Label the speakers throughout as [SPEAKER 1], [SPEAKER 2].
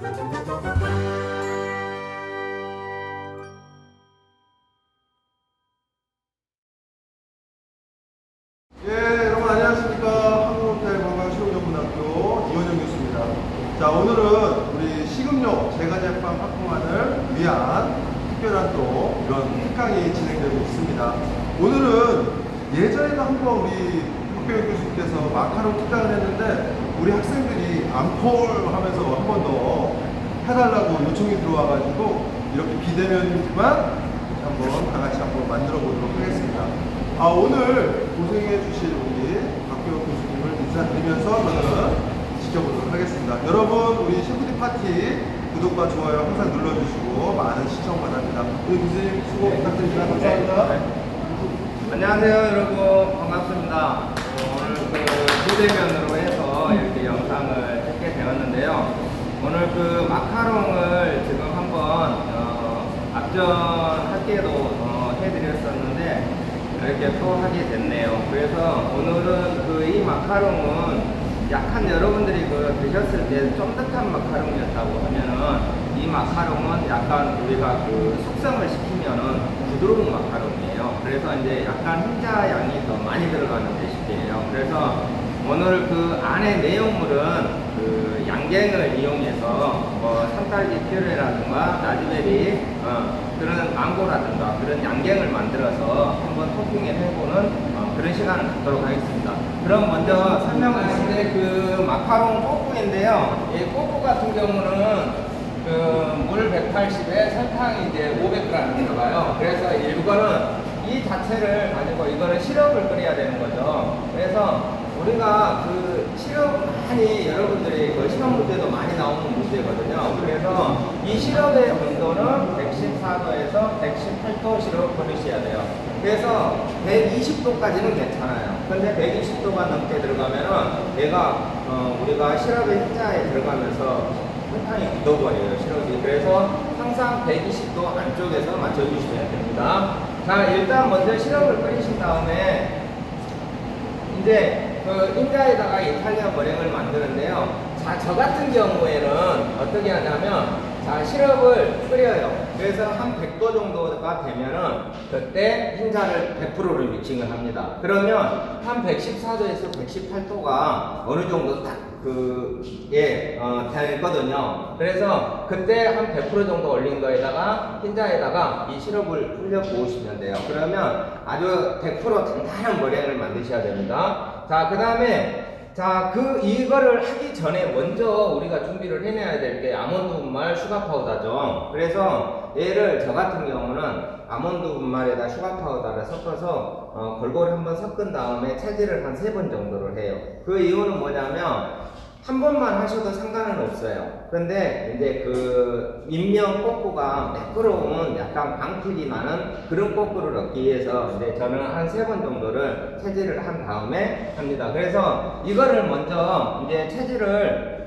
[SPEAKER 1] 예, 여러분 안녕하십니까. 한국호텔관광실용전문학교 이원영 교수입니다. 자, 오늘은 우리 식음료 제과제빵 확보만을 위한 특별한 또 이런 특강이 진행되고 있습니다. 오늘은 예전에도 한번 우리 박병혁 교수님께서 마카롱 특강을 했는데 우리 학생들이 앙콜 하면서 한 번 더 해달라고 요청이 들어와가지고 이렇게 비대면이지만 한번 다 같이 한번 만들어 보도록 하겠습니다. 오늘 고생해 주실 우리 박병혁 교수님을 인사드리면서 저는 지켜보도록 하겠습니다. 여러분, 우리 셰프디 파티 구독과 좋아요 항상 눌러주시고 많은 시청 바랍니다. 우리 교수님 수고 부탁드립니다. 감사합니다.
[SPEAKER 2] 안녕하세요, 여러분. 반갑습니다. 오늘 비대면으로 해서 이렇게 영상을 찍게 되었는데요. 오늘 마카롱을 지금 한번 앞전 학기에도 해드렸었는데 이렇게 또 하게 됐네요. 그래서 오늘은 이 마카롱은 약간 여러분들이 드셨을 때 쫀득한 마카롱이었다고 하면은 이 마카롱은 약간 우리가 숙성을 시키면은 부드러운 마카롱이에요. 그래서 이제 약간 흰자 양이 더 많이 들어가는 레시피예요. 그래서 오늘 안에 내용물은 양갱을 이용해서 산딸기 퓨레라든가 라즈베리 그런 망고라든가 그런 양갱을 만들어서 한번 토핑을 해보는 그런 시간을 갖도록 하겠습니다. 그럼 먼저 설명을 하는데 마카롱 꼬꾸인데요. 이 꼬꾸 같은 경우는 물 180에 설탕이 이제 500g 들어가요. 그래서 이거는 이 자체를 가지고 이거는 시럽을 끓여야 되는 거죠. 그래서 우리가 시럽 많이 여러분들이 시험 문제도 많이 나오는 문제거든요. 그래서 이 시럽의 온도는 114도에서 118도 시럽을 끓이셔야 돼요. 그래서 120도까지는 괜찮아요. 근데 120도가 넘게 들어가면은 우리가 시럽의 흰자에 들어가면서 설탕이 굳어버려요, 시럽이. 그래서 항상 120도 안쪽에서 맞춰주시면 됩니다. 자, 일단 먼저 시럽을 끓이신 다음에 이제 흰자에다가 이탈리아 머랭을 만드는데요. 자, 저 같은 경우에는 어떻게 하냐면, 자, 시럽을 끓여요. 그래서 한 100도 정도가 되면은 그때 흰자를 100%를 믹싱을 합니다. 그러면 한 114도에서 118도가 어느 정도 딱 되거든요. 그래서 그때 한 100% 정도 올린 거에다가 흰자에다가 이 시럽을 흘려 부으시면 돼요. 그러면 아주 100% 단단한 머랭을 만드셔야 됩니다. 자, 그 다음에 이거를 하기 전에 먼저 우리가 준비를 해내야 될 게 아몬드 분말, 슈가 파우더죠. 그래서 저 같은 경우는 아몬드 분말에다 슈가 파우더를 섞어서 골고루 한번 섞은 다음에 체질을 한 3번 정도를 해요. 그 이유는 뭐냐면 한 번만 하셔도 상관은 없어요. 근데 이제 인명 꼬꾸가 매끄러운 약간 방필이 나는 그런 꼬꾸를 얻기 위해서 이제 저는 한 3번 정도를 체질을 한 다음에 합니다. 그래서 이거를 먼저 이제 체질을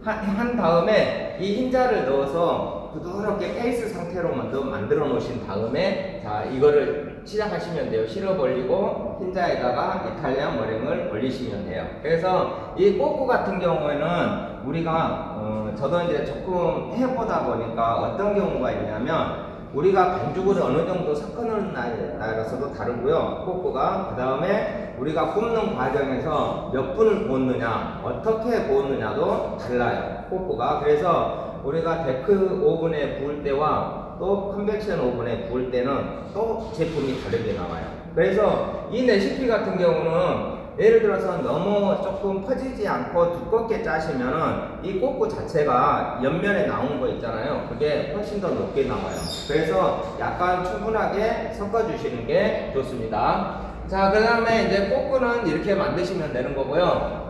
[SPEAKER 2] 한 다음에 이 흰자를 넣어서 부드럽게 페이스 상태로 먼저 만들어 놓으신 다음에 자, 이거를 시작하시면 돼요. 시럽 올리고 흰자에다가 이탈리안 머랭을 올리시면 돼요. 그래서 이 꼬꾸 같은 경우에는 우리가 저도 이제 조금 해보다 보니까 어떤 경우가 있냐면 우리가 반죽을 어느 정도 섞어놓은 날에서도 다르고요. 꼬꾸가 그 다음에 우리가 굽는 과정에서 몇 분을 구웠느냐 어떻게 구웠느냐도 달라요. 꼬꾸가. 그래서 우리가 데크 오븐에 구울 때와 또 컨벡션 오븐에 구울 때는 또 제품이 다르게 나와요. 그래서 이 레시피 같은 경우는 예를 들어서 너무 조금 퍼지지 않고 두껍게 짜시면은 이 꼬꾸 자체가 옆면에 나온 거 있잖아요. 그게 훨씬 더 높게 나와요. 그래서 약간 충분하게 섞어주시는 게 좋습니다. 자, 그 다음에 이제 꼬꾸는 이렇게 만드시면 되는 거고요.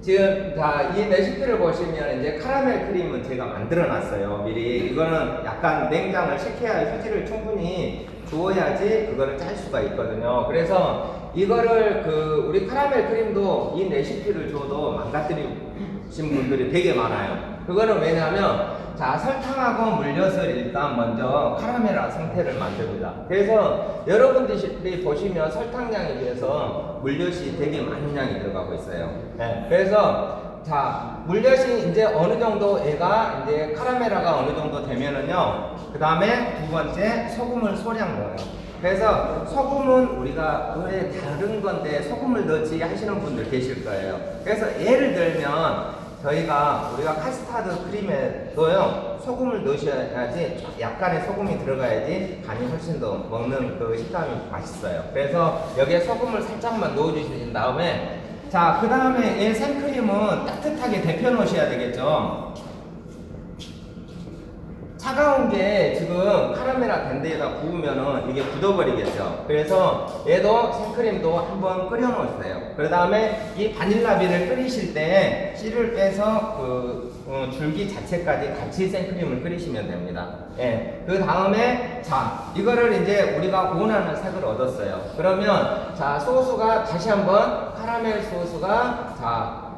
[SPEAKER 2] 지금 이 레시피를 보시면 이제 카라멜 크림은 제가 만들어 놨어요. 미리. 이거는 약간 냉장을 시켜야 휴지를 충분히 주어야지 그거를 짤 수가 있거든요. 그래서 이거를 우리 카라멜 크림도 이 레시피를 줘도 망가뜨리신 분들이 되게 많아요. 그거는 왜냐면 자, 설탕하고 물엿을 일단 먼저 카라멜화 상태를 만듭니다. 그래서 여러분들이 보시면 설탕량에 비해서 물엿이 되게 많은 양이 들어가고 있어요. 네. 그래서 자, 물엿이 이제 어느 정도 얘가 이제 카라멜화가 어느 정도 되면은요. 그 다음에 두 번째 소금을 소량 넣어요. 그래서 소금은 우리가 왜 다른 건데 소금을 넣지 하시는 분들 계실 거예요. 그래서 예를 들면 우리가 카스타드 크림에도요 소금을 넣으셔야지 약간의 소금이 들어가야지 간이 훨씬 더 먹는 그 식감이 맛있어요. 그래서 여기에 소금을 살짝만 넣어주신 다음에 자, 그 다음에 이 생크림은 따뜻하게 데펴 놓으셔야 되겠죠. 차가운 게 지금 카라멜화 된 데에다 부으면은 이게 굳어버리겠죠. 그래서 얘도 생크림도 한번 끓여 놓으세요. 그 다음에 이 바닐라비를 끓이실 때 씨를 빼서 줄기 자체까지 같이 생크림을 끓이시면 됩니다. 예. 그 다음에 자, 이거를 이제 우리가 원하는 색을 얻었어요. 그러면 자, 소스가 다시 한번 카라멜 소스가 자,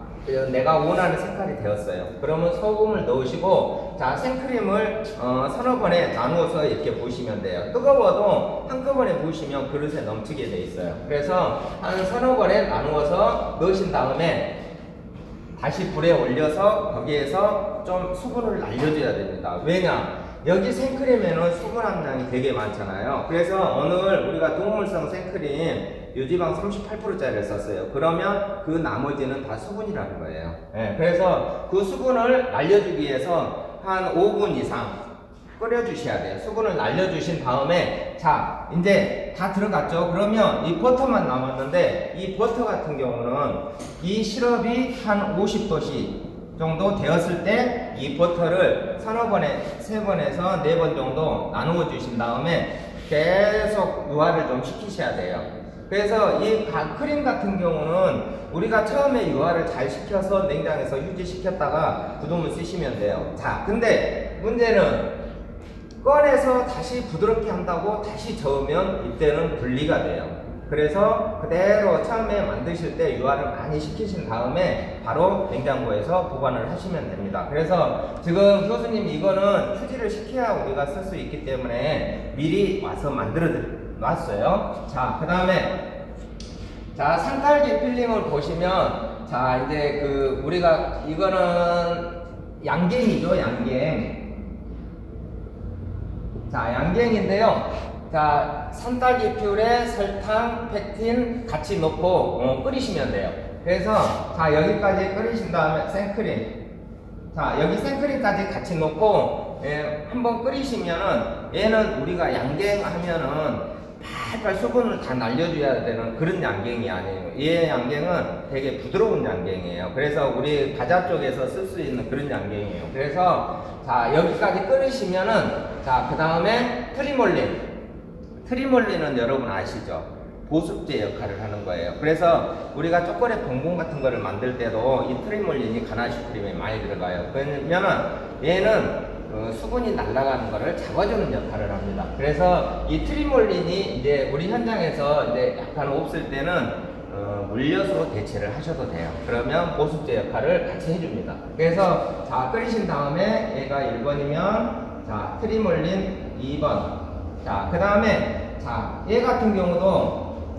[SPEAKER 2] 내가 원하는 색깔이 되었어요. 그러면 소금을 넣으시고 자, 생크림을 서너 번에 나누어서 이렇게 부으시면 돼요. 뜨거워도 한꺼번에 부으시면 그릇에 넘치게 돼 있어요. 그래서 한 서너 번에 나누어서 넣으신 다음에 다시 불에 올려서 거기에서 좀 수분을 날려줘야 됩니다. 왜냐? 여기 생크림에는 수분 함량이 되게 많잖아요. 그래서 오늘 우리가 동물성 생크림 유지방 38%짜리를 썼어요. 그러면 그 나머지는 다 수분이라는 거예요. 네, 그래서 그 수분을 날려주기 위해서 한 5분 이상 끓여주셔야 돼요. 수분을 날려주신 다음에 자, 이제 다 들어갔죠. 그러면 이 버터만 남았는데 이 버터 같은 경우는 이 시럽이 한 50도씨 정도 되었을 때 이 버터를 서너 번에 3번에서 4번 정도 나누어 주신 다음에 계속 유화를 좀 시키셔야 돼요. 그래서 이 크림 같은 경우는 우리가 처음에 유화를 잘 시켜서 냉장에서 휴지시켰다가 굳으면 쓰시면 돼요. 자, 근데 문제는 꺼내서 다시 부드럽게 한다고 다시 저으면 이때는 분리가 돼요. 그래서 그대로 처음에 만드실 때 유화를 많이 시키신 다음에 바로 냉장고에서 보관을 하시면 됩니다. 그래서 지금 교수님 이거는 휴지를 시켜야 우리가 쓸 수 있기 때문에 미리 와서 만들어 놨어요. 자, 그 다음에 자, 산딸기 필링을 보시면 자, 이제 우리가 이거는 양갱이죠, 양갱. 자, 양갱인데요. 자, 산딸기 퓨레, 설탕, 팩틴 같이 넣고 끓이시면 돼요. 그래서 자, 여기까지 끓이신 다음에 생크림. 자, 여기 생크림까지 같이 넣고 한번 끓이시면은 얘는 우리가 양갱 하면은 팔팔 수분을 다 날려줘야 되는 그런 양갱이 아니에요. 얘 양갱은 되게 부드러운 양갱이에요. 그래서 우리 과자 쪽에서 쓸 수 있는 그런 양갱이에요. 그래서 자, 여기까지 끓이시면은 자, 그 다음에 트리몰린은 여러분 아시죠? 보습제 역할을 하는 거예요. 그래서 우리가 초콜릿 봉봉 같은 거를 만들 때도 이 트리몰린이 가나슈 크림에 많이 들어가요. 그러면은 얘는 수분이 날아가는 거를 잡아주는 역할을 합니다. 그래서 이 트리몰린이 이제 우리 현장에서 이제 약간 없을 때는 물엿으로 대체를 하셔도 돼요. 그러면 보습제 역할을 같이 해줍니다. 그래서 자, 끓이신 다음에 얘가 1번이면 자, 트리몰린 2번. 자, 그 다음에 자, 얘 같은 경우도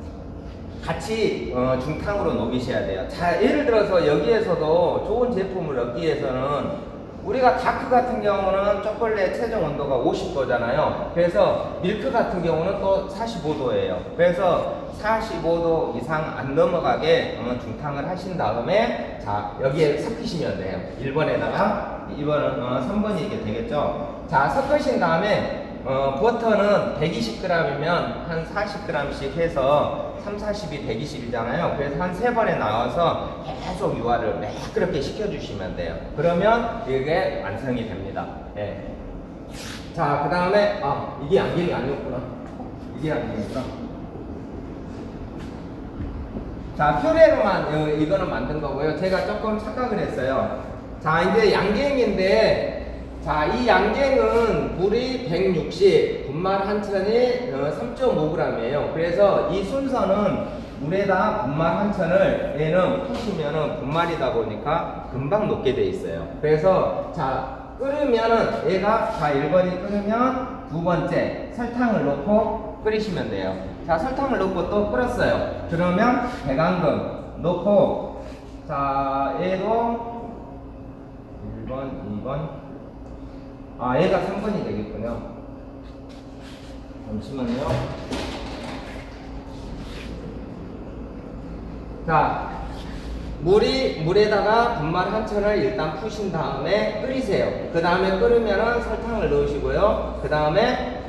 [SPEAKER 2] 같이 중탕으로 녹이셔야 돼요. 자, 예를 들어서 여기에서도 좋은 제품을 얻기 위해서는 우리가 다크 같은 경우는 초콜릿 최종 온도가 50도잖아요. 그래서 밀크 같은 경우는 또 45도예요. 그래서 45도 이상 안 넘어가게 중탕을 하신 다음에 자, 여기에 섞으시면 돼요. 1번에다가 2번은 3번이 되겠죠. 자, 섞으신 다음에 버터는 120g이면 한 40g씩 해서 3, 40이 120이잖아요. 그래서 한 3번에 나와서 계속 유화를 매끄럽게 시켜주시면 돼요. 그러면 이게 완성이 됩니다. 예. 자, 그 다음에 이게 양갱이 아니었구나. 이게 양갱이구나. 자, 퓨레로만 이거는 만든 거고요. 제가 조금 착각을 했어요. 자, 이제 양갱인데 자, 이 양갱은 물이 160, 분말 한 천이 3.5g이에요. 그래서 이 순서는 물에다 분말 한 천을 얘는 푸시면은 분말이다 보니까 금방 녹게 돼 있어요. 그래서 자, 끓으면은 얘가 자, 1번이 끓으면 두 번째 설탕을 넣고 끓이시면 돼요. 자, 설탕을 넣고 또 끓였어요. 그러면 배강금 넣고 자, 얘도 1번, 2번. 아, 얘가 3번이 되겠군요. 잠시만요. 자, 물에다가 분말 한 천을 일단 푸신 다음에 끓이세요. 그 다음에 끓으면은 설탕을 넣으시고요. 그 다음에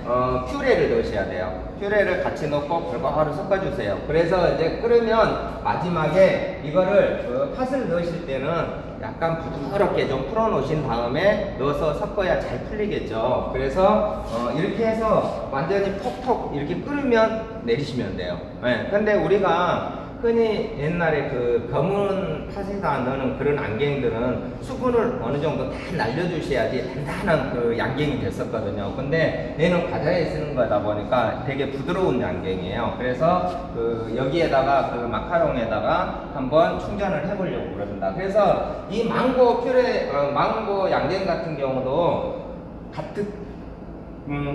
[SPEAKER 2] 퓨레를 넣으셔야 돼요. 퓨레를 같이 넣고 골고루 섞어주세요. 그래서 이제 끓으면 마지막에 이거를 팥을 넣으실 때는 약간 부드럽게 좀 풀어 놓으신 다음에 넣어서 섞어야 잘 풀리겠죠. 그래서 이렇게 해서 완전히 톡톡 이렇게 끓으면 내리시면 돼요. 네. 근데 우리가 흔히 옛날에 그 검은 팥에다 넣는 그런 안경들은 수분을 어느 정도 다 날려주셔야지 단단한 그 양갱이 됐었거든요. 근데 얘는 과자에 쓰는 거다 보니까 되게 부드러운 양갱이에요. 그래서 그 여기에다가 그 마카롱에다가 한번 충전을 해보려고 그럽니다. 그래서 이 망고 퓨레, 망고 양갱 같은 경우도 같은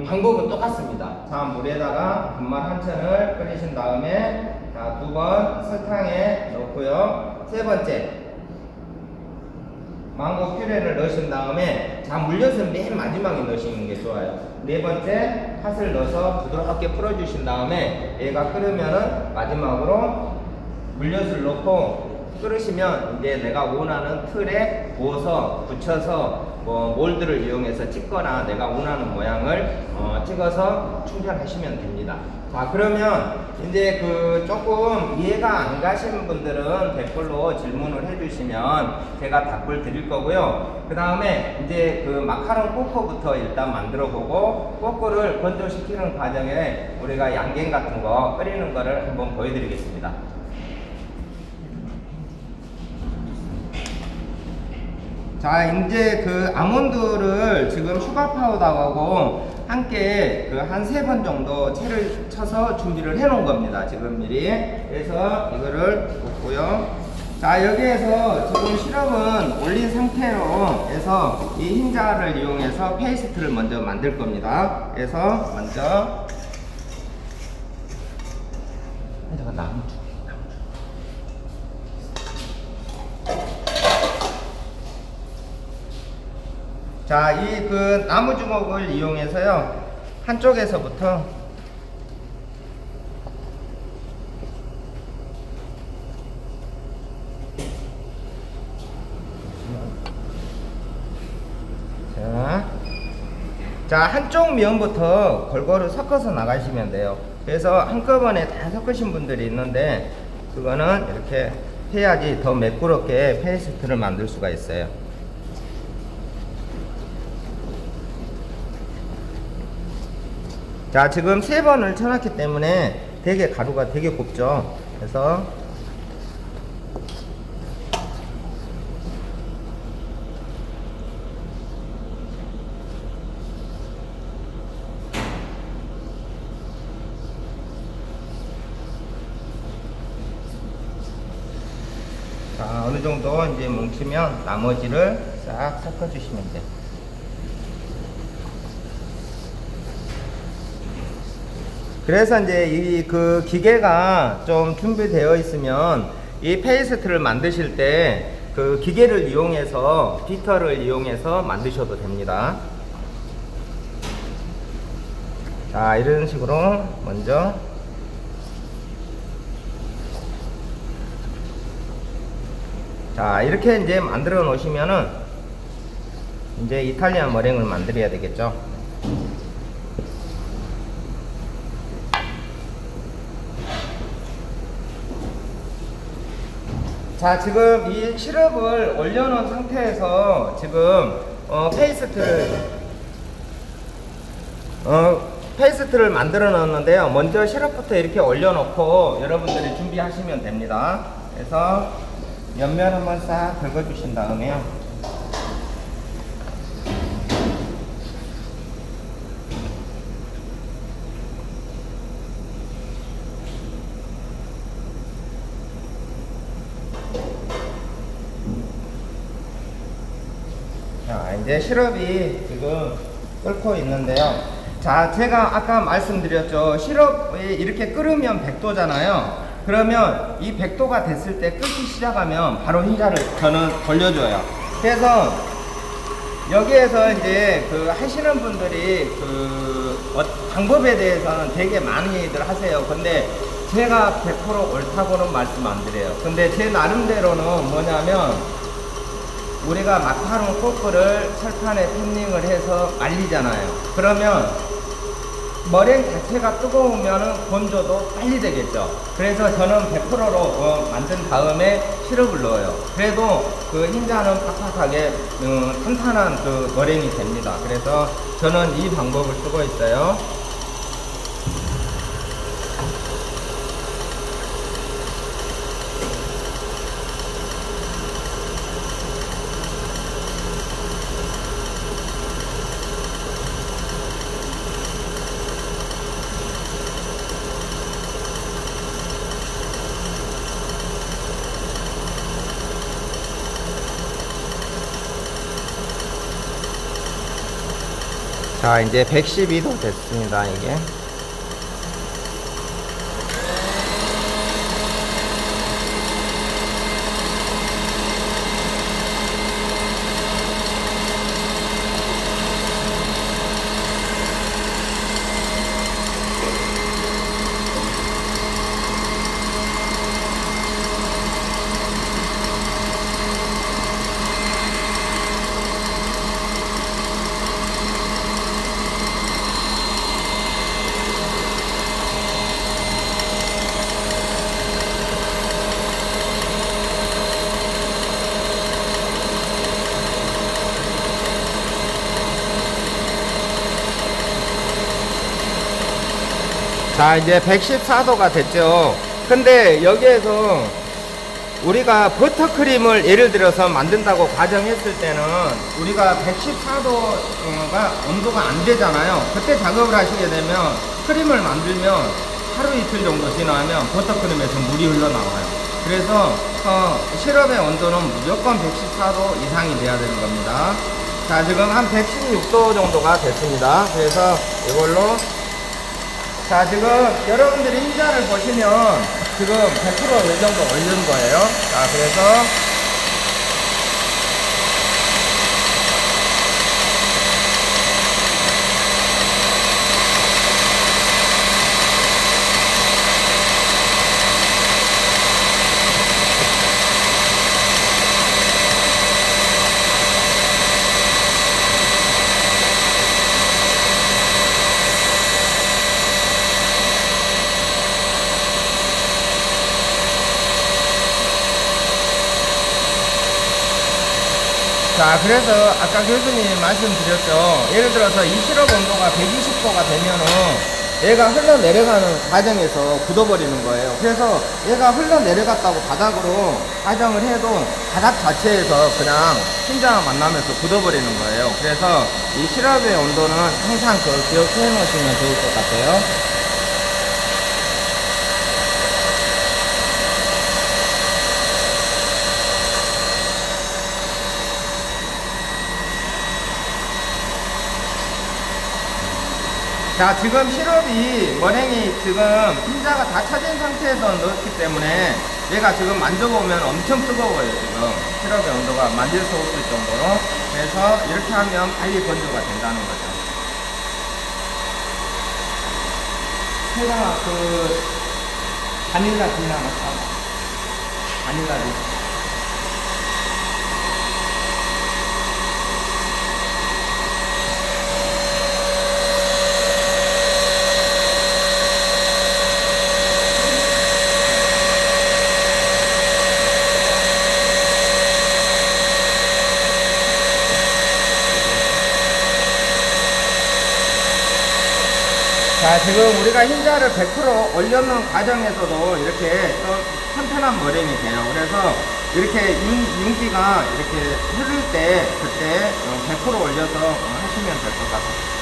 [SPEAKER 2] 방법은 똑같습니다. 자, 물에다가 분말 한 천을 끓이신 다음에 자, 2번 설탕에 넣고요. 3번째 망고 퓨레를 넣으신 다음에 자, 물엿은 맨 마지막에 넣으시는 게 좋아요. 4번째 팥을 넣어서 부드럽게 풀어주신 다음에 얘가 끓으면은 마지막으로 물엿을 넣고 끓으시면 이제 내가 원하는 틀에 부어서 붙여서 뭐 몰드를 이용해서 찍거나 내가 원하는 모양을 찍어서 충전하시면 됩니다. 자, 그러면 이제 그 조금 이해가 안 가시는 분들은 댓글로 질문을 해주시면 제가 답글 드릴 거고요. 그 다음에 이제 그 마카롱 꼬꼬부터 일단 만들어 보고 꼬꼬를 건조시키는 과정에 우리가 양갱 같은 거 끓이는 거를 한번 보여드리겠습니다. 자, 이제 그 아몬드를 지금 슈가 파우더하고 함께 그 한 3번 정도 채를 쳐서 준비를 해 놓은 겁니다. 지금 미리. 그래서 이거를 붓고요. 자, 여기에서 지금 시럽은 올린 상태로 해서 이 흰자를 이용해서 페이스트를 먼저 만들 겁니다. 그래서 먼저 나무 자, 이 그 나무 주먹을 이용해서요, 한쪽에서부터 자, 한쪽 면부터 골고루 섞어서 나가시면 돼요. 그래서 한꺼번에 다 섞으신 분들이 있는데 그거는 이렇게 해야지 더 매끄럽게 페이스트를 만들 수가 있어요. 자, 지금 3번을 쳐놨기 때문에 되게 가루가 되게 곱죠. 그래서 자, 어느 정도 이제 뭉치면 나머지를 싹 섞어 주시면 돼요. 그래서 이제 이 그 기계가 좀 준비되어 있으면 이 페이스트를 만드실 때 그 기계를 이용해서 비터를 이용해서 만드셔도 됩니다. 자, 이런 식으로 먼저 자, 이렇게 이제 만들어 놓으시면은 이제 이탈리안 머랭을 만들어야 되겠죠. 자, 지금 이 시럽을 올려놓은 상태에서 지금 페이스트를 만들어 놨는데요. 먼저 시럽부터 이렇게 올려놓고 여러분들이 준비하시면 됩니다. 그래서 옆면 한번 싹 긁어주신 다음에요. 자, 이제 시럽이 지금 끓고 있는데요. 자, 제가 아까 말씀드렸죠. 시럽이 이렇게 끓으면 100도잖아요. 그러면 이 100도가 됐을 때 끓기 시작하면 바로 흰자를 저는 돌려줘요. 그래서 여기에서 이제 그 하시는 분들이 방법에 대해서는 되게 많이들 하세요. 근데 제가 100% 옳다고는 말씀 안 드려요. 근데 제 나름대로는 뭐냐면 우리가 마카롱 코크를 철판에 핀닝을 해서 말리잖아요. 그러면 머랭 자체가 뜨거우면 건조도 빨리 되겠죠. 그래서 저는 100%로 만든 다음에 시럽을 넣어요. 그래도 그 흰자는 팍팍하게 탄탄한 그 머랭이 됩니다. 그래서 저는 이 방법을 쓰고 있어요. 자, 이제 112도 됐습니다, 이게. 자, 이제 114도가 됐죠. 근데 여기에서 우리가 버터크림을 예를 들어서 만든다고 가정했을 때는 우리가 114도가 온도가 안 되잖아요. 그때 작업을 하시게 되면 크림을 만들면 하루 이틀 정도 지나면 버터크림에서 물이 흘러나와요. 그래서 시럽의 온도는 무조건 114도 이상이 돼야 되는 겁니다. 자, 지금 한 116도 정도가 됐습니다. 그래서 이걸로 자, 지금 여러분들이 흰자를 보시면 지금 100%이 정도 올린 거예요. 자, 그래서 자, 그래서 아까 교수님이 말씀드렸죠. 예를 들어서 이 시럽 온도가 120도가 되면은 얘가 흘러내려가는 과정에서 굳어버리는 거예요. 그래서 얘가 흘러내려갔다고 바닥으로 가정을 해도 바닥 자체에서 그냥 흰자와 만나면서 굳어버리는 거예요. 그래서 이 시럽의 온도는 항상 기억해 놓으시면 좋을 것 같아요. 자, 지금 시럽이 머랭이 지금 흰자가 다 차진 상태에서 넣었기 때문에 얘가 지금 만져보면 엄청 뜨거워요. 지금 시럽의 온도가 만질 수 없을 정도로. 그래서 이렇게 하면 빨리 건조가 된다는 거죠. 제가 바닐라 빈 하나 사고 바닐라 빈. 자, 지금 우리가 흰자를 100% 올려놓은 과정에서도 이렇게 좀 튼튼한 머랭이 돼요. 그래서 이렇게 윤기가 이렇게 흐를 때 그때 100% 올려서 하시면 될 것 같아요.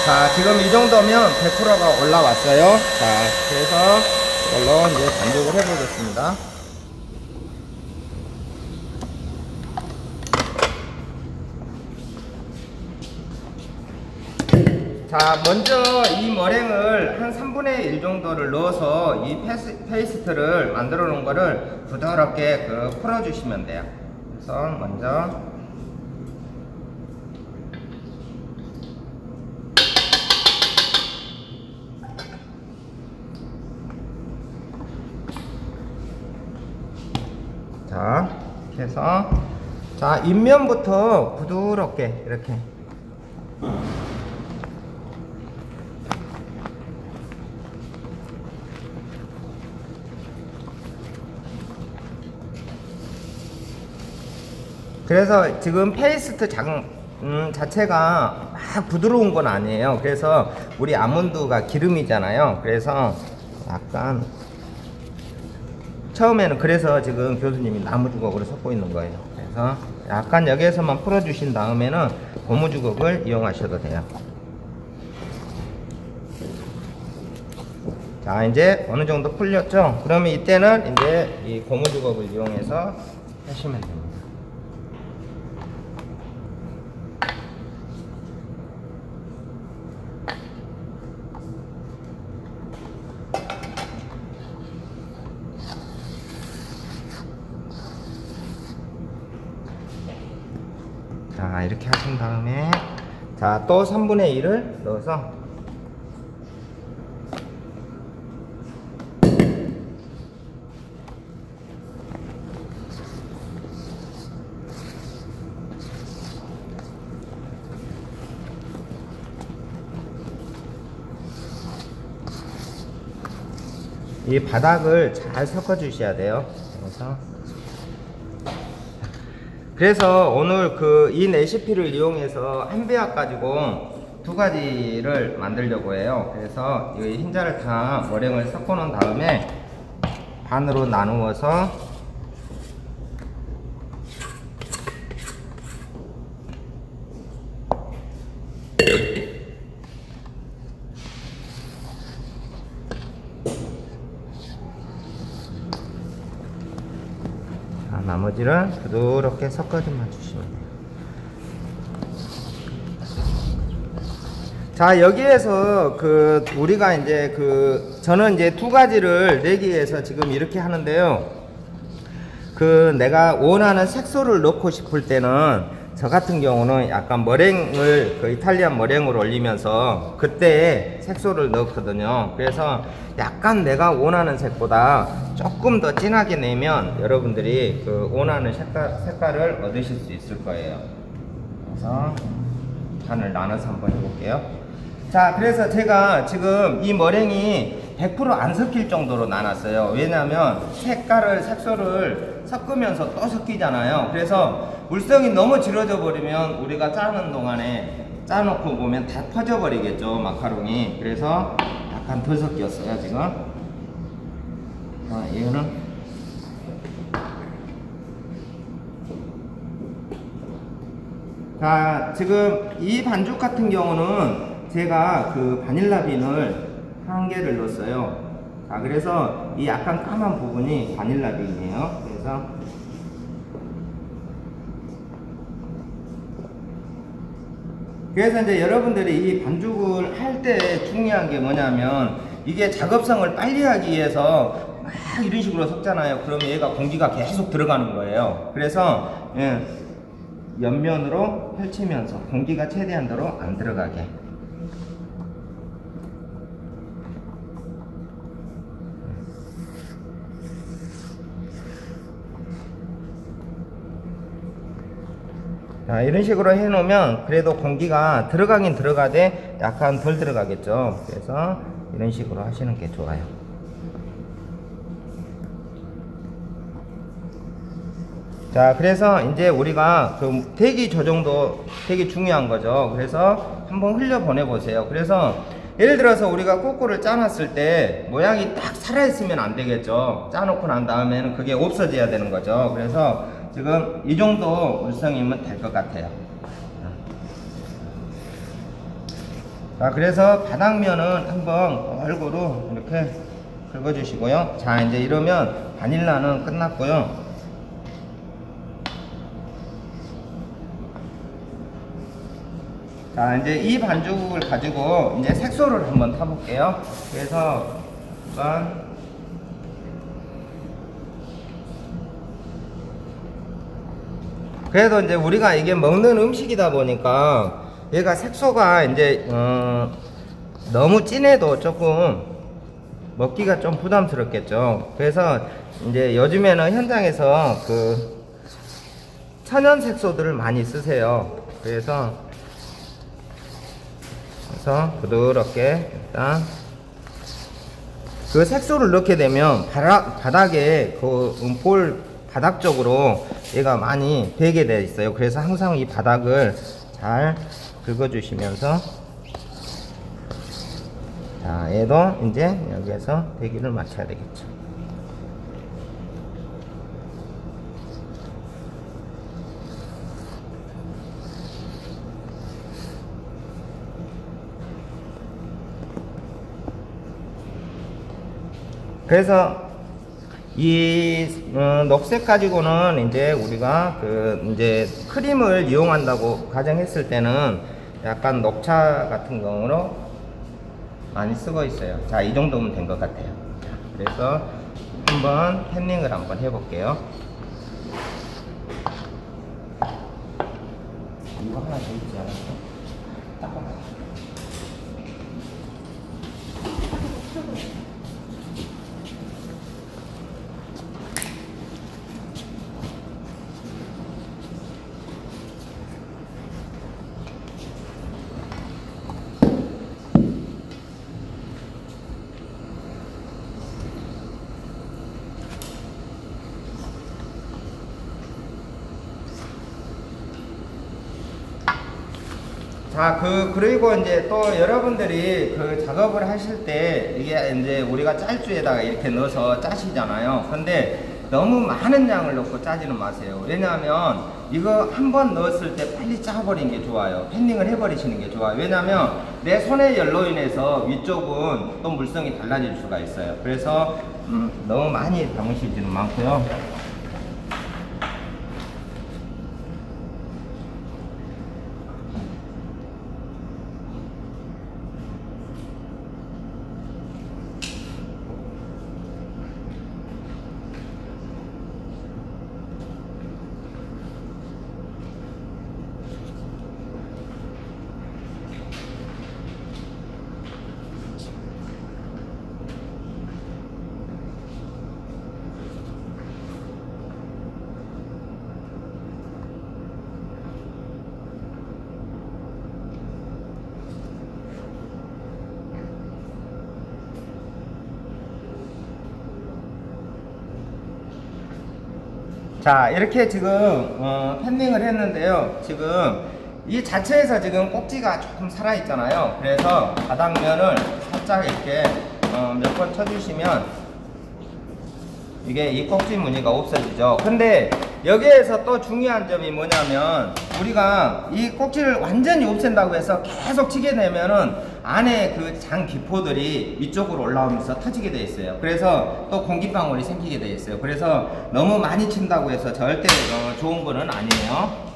[SPEAKER 2] 자, 지금 이 정도면 100%가 올라왔어요. 자, 그래서 이걸로 이제 반죽을 해보겠습니다. 자, 먼저 이 머랭을 한 3분의 1 정도를 넣어서 이 페이스트를 만들어 놓은 거를 부드럽게 풀어 주시면 돼요. 그래서 먼저 자, 이렇게 해서 자, 윗면부터 부드럽게 이렇게 그래서 지금 페이스트 자체가 막 부드러운 건 아니에요. 그래서 우리 아몬드가 기름이잖아요. 그래서 약간 처음에는 그래서 지금 교수님이 나무주걱으로 섞고 있는 거예요. 그래서 약간 여기에서만 풀어주신 다음에는 고무주걱을 이용하셔도 돼요. 자, 이제 어느 정도 풀렸죠? 그러면 이때는 이제 이 고무주걱을 이용해서 하시면 됩니다. 자, 이렇게 하신 다음에 자, 또 3분의 1을 넣어서 이 바닥을 잘 섞어 주셔야 돼요. 그래서 오늘 이 레시피를 이용해서 한 배합 가지고 두 가지를 만들려고 해요. 그래서 이 흰자를 다 머랭을 섞어 놓은 다음에 반으로 나누어서 나머지를 부드럽게 섞어주면 주시면 돼요. 자, 여기에서 우리가 이제 저는 이제 두 가지를 내기 위해서 지금 이렇게 하는데요. 내가 원하는 색소를 넣고 싶을 때는 저 같은 경우는 약간 머랭을 이탈리안 머랭을 올리면서 그때 색소를 넣거든요. 그래서 약간 내가 원하는 색보다 조금 더 진하게 내면 여러분들이 원하는 색깔을 얻으실 수 있을 거예요. 그래서 반을 나눠서 한번 해볼게요. 자, 그래서 제가 지금 이 머랭이 100% 안 섞일 정도로 나눴어요. 왜냐하면 색소를 섞으면서 또 섞이잖아요. 그래서 물성이 너무 질어져 버리면 우리가 짜는 동안에 짜놓고 보면 다 퍼져 버리겠죠, 마카롱이. 그래서 약간 덜 섞였어요, 지금. 이거는 자, 지금 이 반죽 같은 경우는 제가 바닐라 빈을 1개를 넣었어요. 자, 그래서 이 약간 까만 부분이 바닐라 빈이에요. 그래서 이제 여러분들이 이 반죽을 할 때 중요한 게 뭐냐면 이게 작업성을 빨리 하기 위해서 막 이런 식으로 섞잖아요. 그러면 얘가 공기가 계속 들어가는 거예요. 그래서 옆면으로 펼치면서 공기가 최대한도로 안 들어가게. 자, 이런 식으로 해놓으면 그래도 공기가 들어가긴 들어가되 약간 덜 들어가겠죠. 그래서 이런 식으로 하시는 게 좋아요. 자, 그래서 이제 우리가 대기 조정도 되게 중요한 거죠. 그래서 한번 흘려 보내 보세요. 그래서 예를 들어서 우리가 꼬꼬를 짜놨을 때 모양이 딱 살아있으면 안 되겠죠. 짜놓고 난 다음에는 그게 없어져야 되는 거죠. 그래서 지금 이 정도 물성이면 될 것 같아요. 자, 그래서 바닥면은 한번 골고루 이렇게 긁어주시고요. 자, 이제 이러면 바닐라는 끝났고요. 자, 이제 이 반죽을 가지고 이제 색소를 한번 타볼게요. 그래서 한번 그래도 이제 우리가 이게 먹는 음식이다 보니까 얘가 색소가 이제 너무 진해도 조금 먹기가 좀 부담스럽겠죠. 그래서 이제 요즘에는 현장에서 그 천연 색소들을 많이 쓰세요. 그래서 부드럽게 일단 그 색소를 넣게 되면 바닥에 그 볼 바닥 쪽으로 얘가 많이 배게 되어 있어요. 그래서 항상 이 바닥을 잘 긁어주시면서 자, 얘도 이제 여기에서 배기를 맞춰야 되겠죠. 그래서 이 녹색 가지고는 이제 우리가 그 이제 크림을 이용한다고 가정했을 때는 약간 녹차 같은 경우로 많이 쓰고 있어요. 자, 이 정도면 된 것 같아요. 자, 그래서 한번 팬닝을 한번 해볼게요. 이거 하나 더 있지 않았어? 잠깐만. 자, 그리고 이제 또 여러분들이 그 작업을 하실 때 이게 이제 우리가 짤주에다가 이렇게 넣어서 짜시잖아요. 근데 너무 많은 양을 넣고 짜지는 마세요. 왜냐하면 이거 한번 넣었을 때 빨리 짜버리는 게 좋아요. 팬닝을 해버리시는 게 좋아요. 왜냐하면 내 손의 열로 인해서 위쪽은 또 물성이 달라질 수가 있어요. 그래서 너무 많이 담으시지는 않고요. 자, 이렇게 지금 팬닝을 했는데요. 지금 이 자체에서 지금 꼭지가 조금 살아 있잖아요. 그래서 바닥면을 살짝 이렇게 몇 번 쳐주시면 이게 이 꼭지 무늬가 없어지죠. 근데 여기에서 또 중요한 점이 뭐냐면 우리가 이 꼭지를 완전히 없앤다고 해서 계속 치게 되면은 안에 그 장 기포들이 위쪽으로 올라오면서 터지게 돼 있어요. 그래서 또 공기방울이 생기게 돼 있어요. 그래서 너무 많이 친다고 해서 절대 좋은 거는 아니에요.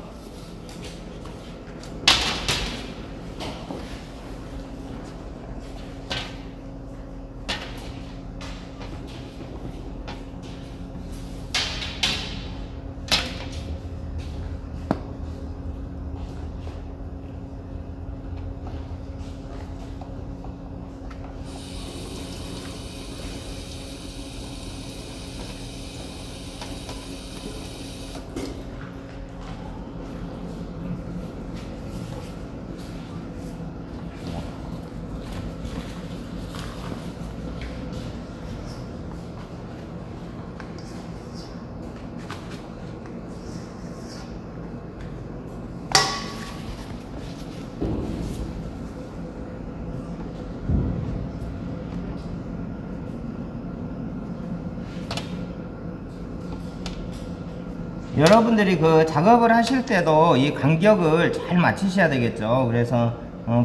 [SPEAKER 2] 여러분들이 그 작업을 하실 때도 이 간격을 잘 맞추셔야 되겠죠. 그래서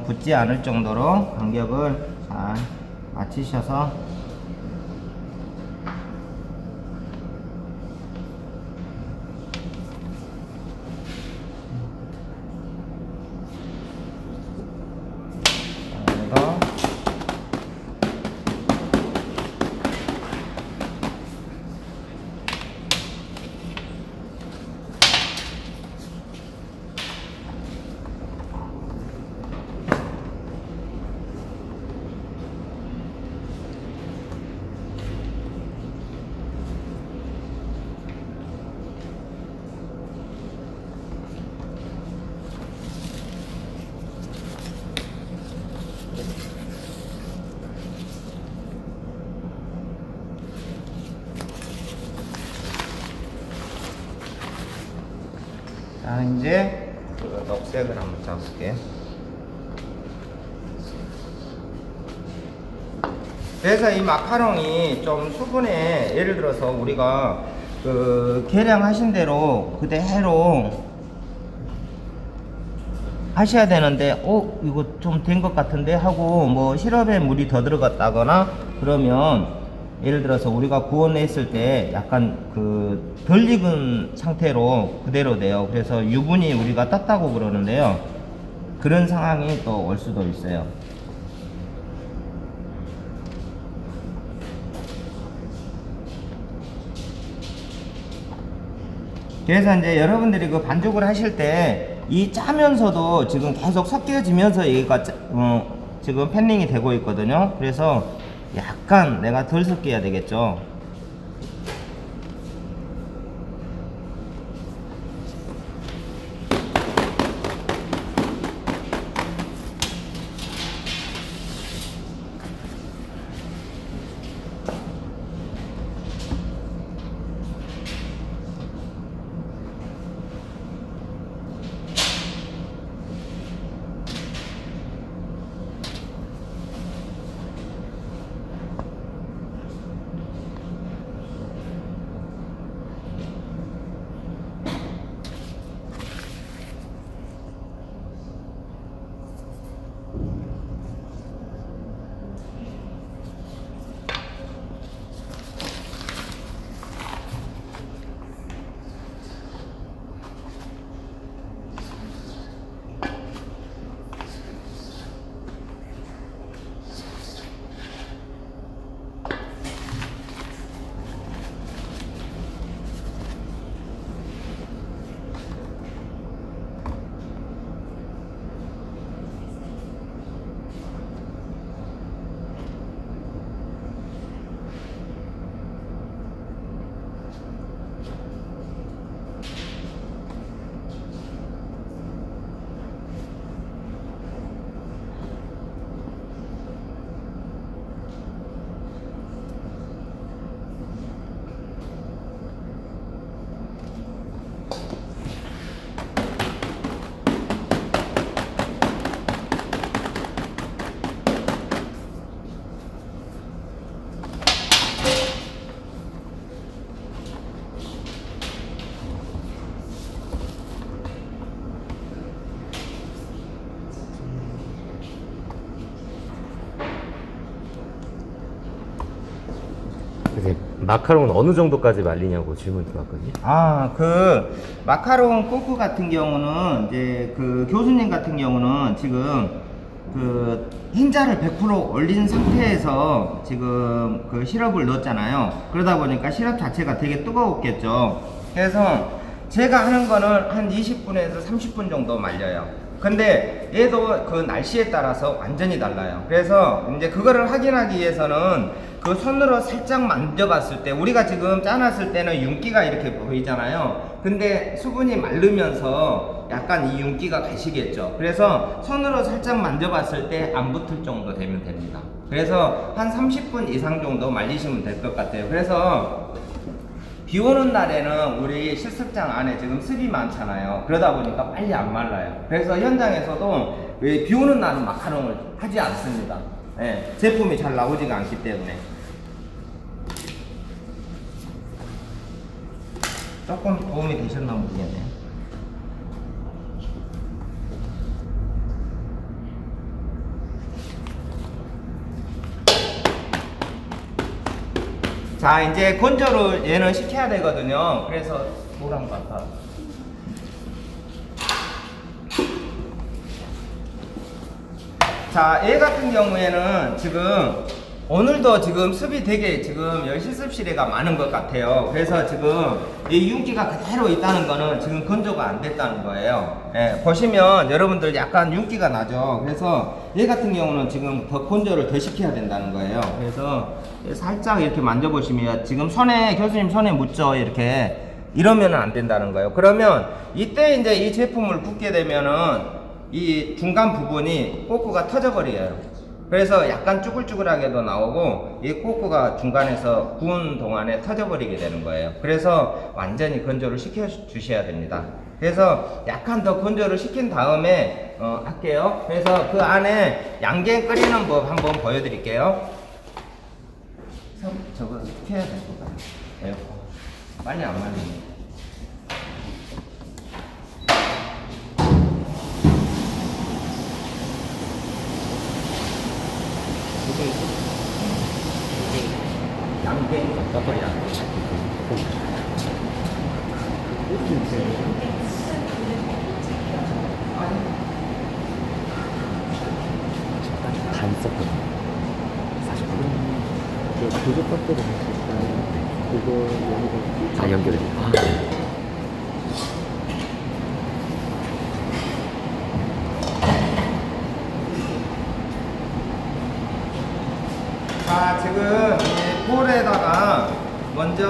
[SPEAKER 2] 붙지 않을 정도로 간격을 잘 맞추셔서 이거 자, 이제 그 녹색을 한번 잡을게요. 그래서 이 마카롱이 좀 수분에, 예를 들어서 우리가 그 계량하신 대로 그대로 하셔야 되는데, 이거 좀 된 것 같은데 하고 뭐 시럽에 물이 더 들어갔다거나 그러면, 예를 들어서 우리가 구워냈을 때 약간 그 덜 익은 상태로 그대로 돼요. 그래서 유분이 우리가 떴다고 그러는데요, 그런 상황이 또 올 수도 있어요. 그래서 이제 여러분들이 그 반죽을 하실 때 이 짜면서도 지금 계속 섞여지면서 얘가 지금 팬닝이 되고 있거든요. 그래서 약간 내가 덜 섞여야 되겠죠.
[SPEAKER 3] 마카롱은 어느 정도까지 말리냐고 질문 들어왔거든요.
[SPEAKER 2] 그 마카롱 코크 같은 경우는 이제 그 교수님 같은 경우는 지금 그 흰자를 100% 얼린 상태에서 지금 그 시럽을 넣었잖아요. 그러다 보니까 시럽 자체가 되게 뜨거웠겠죠. 그래서 제가 하는 거는 한 20분에서 30분 정도 말려요. 근데 얘도 그 날씨에 따라서 완전히 달라요. 그래서 이제 그거를 확인하기 위해서는 그 손으로 살짝 만져봤을 때, 우리가 지금 짜놨을 때는 윤기가 이렇게 보이잖아요. 근데 수분이 마르면서 약간 이 윤기가 가시겠죠. 그래서 손으로 살짝 만져봤을 때 안 붙을 정도 되면 됩니다. 그래서 한 30분 이상 정도 말리시면 될 것 같아요. 그래서 비 오는 날에는 우리 실습장 안에 지금 습이 많잖아요. 그러다 보니까 빨리 안 말라요. 그래서 현장에서도 왜 비 오는 날은 마카롱을 하지 않습니다. 예, 제품이 잘 나오지가 않기 때문에. 조금 도움이 되셨나 모르겠네요. 자, 이제 건조를 얘는 시켜야 되거든요. 그래서 물 한번 갖다. 자, 얘 같은 경우에는 지금 오늘도 지금 습이 되게 지금 여기 실습실에가 많은 것 같아요. 그래서 지금 이 윤기가 그대로 있다는 거는 지금 건조가 안 됐다는 거예요. 예, 보시면 여러분들 약간 윤기가 나죠. 그래서 얘 같은 경우는 지금 더 건조를 더 시켜야 된다는 거예요. 그래서 살짝 이렇게 만져보시면 지금 손에, 교수님 손에 묻죠. 이렇게. 이러면 안 된다는 거예요. 그러면 이때 이제 이 제품을 붓게 되면은 이 중간 부분이 꼬꾸가 터져버려요. 그래서 약간 쭈글쭈글하게도 나오고 이 꼬꾸가 중간에서 구운 동안에 터져버리게 되는 거예요. 그래서 완전히 건조를 시켜 주셔야 됩니다. 그래서 약간 더 건조를 시킨 다음에 할게요. 그래서 그 안에 양갱 끓이는 법 한번 보여드릴게요. 저거 켜야 될 것 같아요. 에어컨 빨리 안 말리네. 양갱 잠깐만 양갱.
[SPEAKER 3] 간 썼거든. 40%.
[SPEAKER 4] 부족할 때도 그거 여기가
[SPEAKER 3] 다 연결이 돼.
[SPEAKER 2] 자, 지금 이 볼에다가 먼저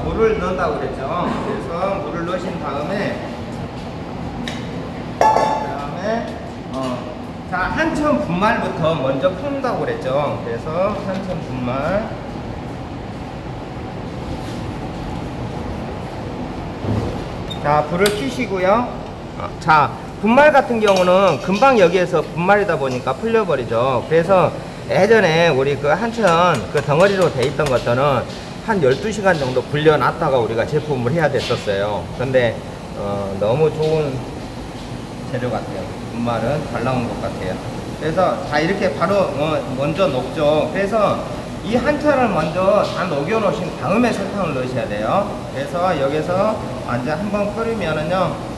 [SPEAKER 2] 물을 넣는다고 그랬죠. 그래서 물을 넣으신 다음에 자, 한참 분말부터 먼저 푼다고 그랬죠. 그래서 한참 분말. 자, 불을 켜시고요. 자, 분말 같은 경우는 금방 여기에서 분말이다 보니까 풀려버리죠. 그래서 예전에 우리 그 한천 그 덩어리로 돼 있던 것들은 한 12시간 정도 불려놨다가 우리가 제품을 해야 됐었어요. 근데 너무 좋은 재료 같아요. 분말은 잘 나온 것 같아요. 그래서 자, 이렇게 바로 먼저 녹죠. 그래서 이 한차를 먼저 다 녹여 놓으신 다음에 설탕을 넣으셔야 돼요. 그래서 여기서 완전 한번 끓이면은요,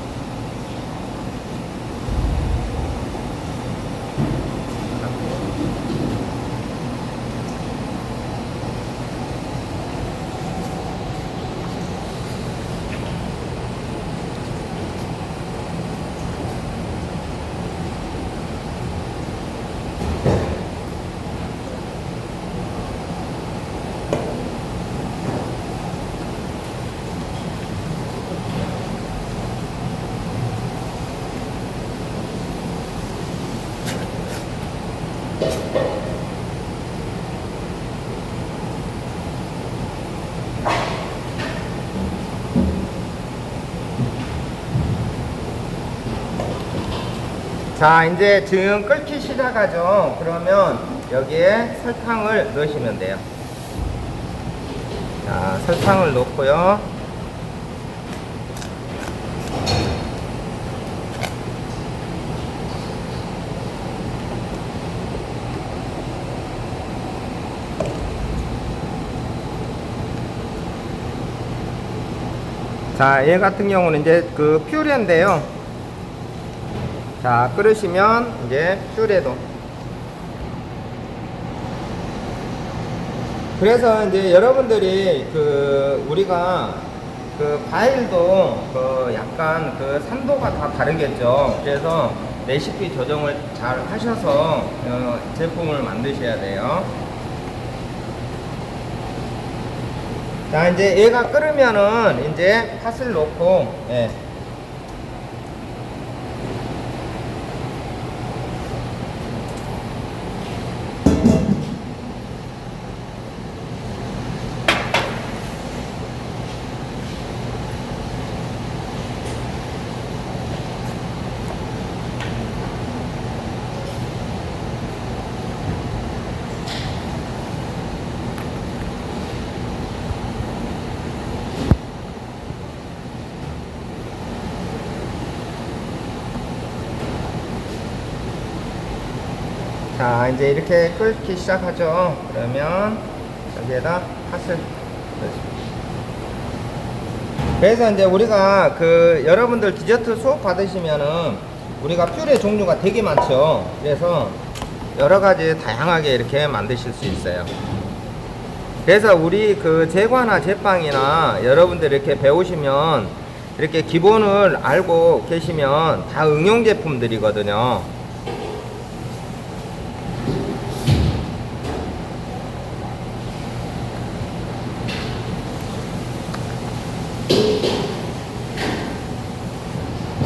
[SPEAKER 2] 자, 이제 지금 끓기 시작하죠. 그러면 여기에 설탕을 넣으시면 돼요. 자, 설탕을 넣고요. 자, 얘 같은 경우는 이제 그 퓨레인데요. 자, 끓으시면 이제 퓨레도. 그래서 이제 여러분들이 그 우리가 그 과일도 그 약간 그 산도가 다 다르겠죠. 그래서 레시피 조정을 잘 하셔서 제품을 만드셔야 돼요. 자, 이제 얘가 끓으면은 이제 팥을 넣고, 예. 자, 이제 이렇게 끓기 시작하죠. 그러면 여기에다 팥을 그래서 이제 우리가 그 여러분들 디저트 수업 받으시면은 우리가 퓨레 종류가 되게 많죠. 그래서 여러 가지 다양하게 이렇게 만드실 수 있어요. 그래서 우리 그 제과나 제빵이나 여러분들 이렇게 배우시면 이렇게 기본을 알고 계시면 다 응용 제품들이거든요.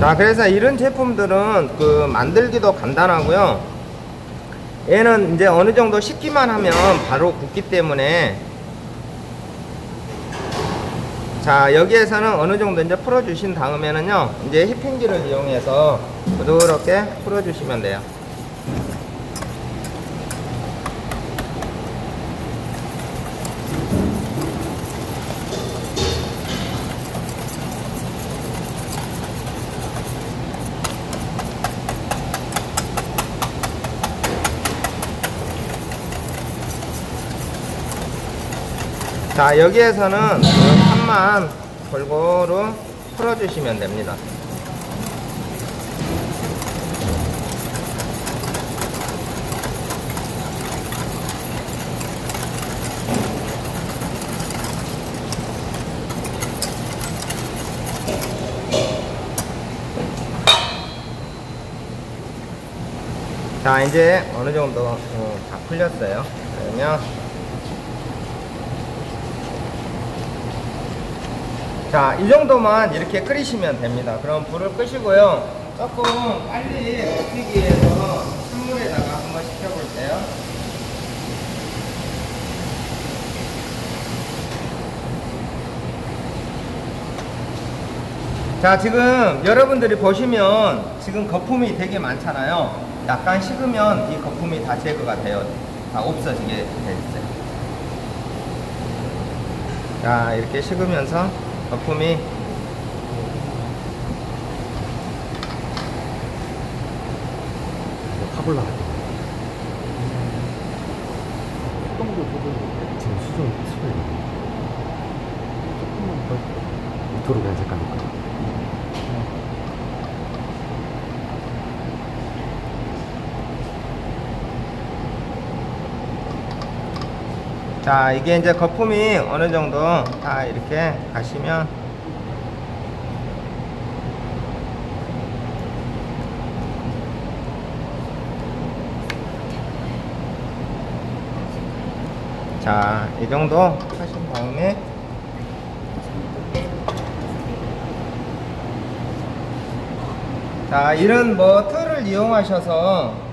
[SPEAKER 2] 자, 그래서 이런 제품들은 그 만들기도 간단하고요. 얘는 이제 어느 정도 식기만 하면 바로 굳기 때문에, 자, 여기에서는 어느 정도 이제 풀어주신 다음에는요, 이제 휘핑기를 이용해서 부드럽게 풀어주시면 돼요. 자, 여기에서는 그 판만 골고루 풀어주시면 됩니다. 자, 이제 어느 정도 다 풀렸어요. 그러면 자, 이 정도만 이렇게 끓이시면 됩니다. 그럼 불을 끄시고요. 조금 빨리 익히기 위해서 찬물에다가 한번 식혀볼게요. 자, 지금 여러분들이 보시면 지금 거품이 되게 많잖아요. 약간 식으면 이 거품이 다 제거가 돼요. 다 없어지게 돼 있어요. 자, 이렇게 식으면서 거품이
[SPEAKER 3] 타블라. 수동도 조금 지금 수준. 조금만 더 밑으로 그냥 잠깐 놓을까?
[SPEAKER 2] 자, 이게 이제 거품이 어느 정도 다 이렇게 가시면 자, 이 정도 하신 다음에 자, 이런 뭐 틀을 이용하셔서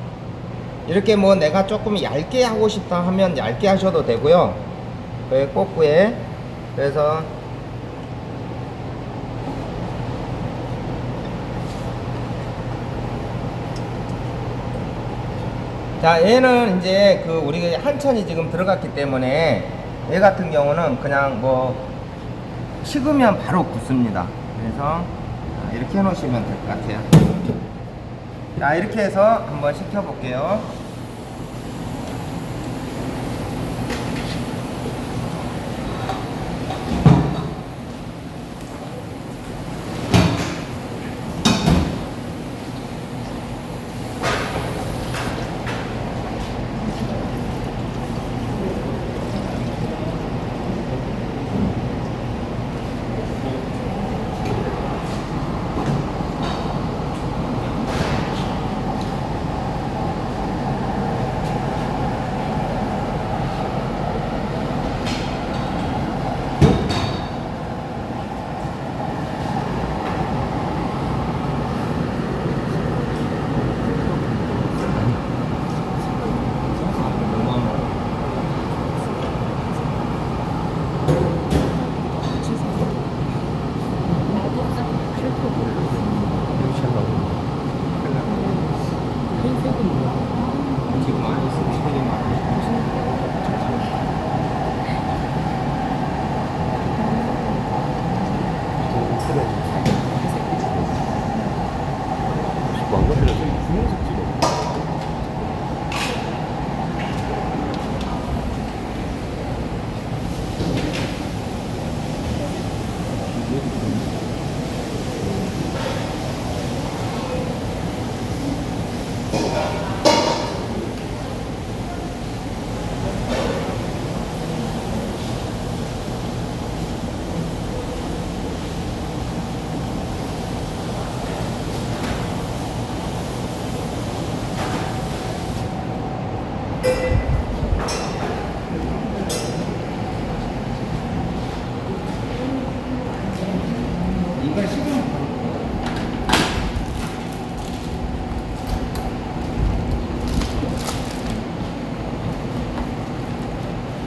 [SPEAKER 2] 이렇게 뭐 내가 조금 얇게 하고 싶다 하면 얇게 하셔도 되고요. 그 꼬꾸에 그래서 자, 얘는 이제 그 우리 한천이 지금 들어갔기 때문에 얘 같은 경우는 그냥 뭐 식으면 바로 굳습니다. 그래서 이렇게 해 놓으시면 될 것 같아요. 자, 이렇게 해서 한번 식혀 볼게요.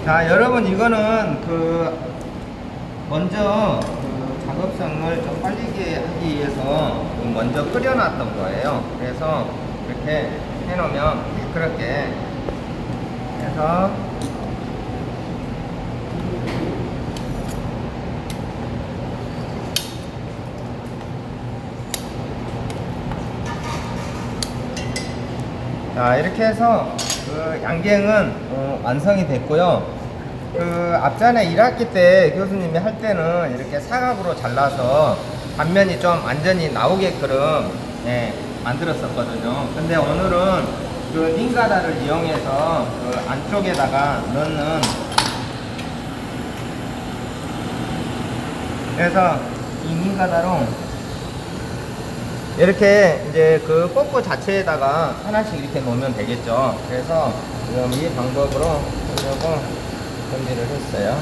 [SPEAKER 2] 자, 여러분 이거는 먼저 작업성을 좀 빨리 하기 위해서 먼저 끓여놨던 거예요. 그래서 이렇게 해놓으면 그렇게 해서 자, 이렇게 해서 양갱은 완성이 됐고요. 앞전에 1학기 때 교수님이 할 때는 이렇게 사각으로 잘라서 단면이 좀 완전히 나오게끔 만들었었거든요. 근데 오늘은 링가다를 이용해서 안쪽에다가 넣는, 그래서 이 링가다로 이렇게 이제 꼬꾸 자체에다가 하나씩 이렇게 놓으면 되겠죠. 그래서 지금 이 방법으로 하려고 준비를 했어요.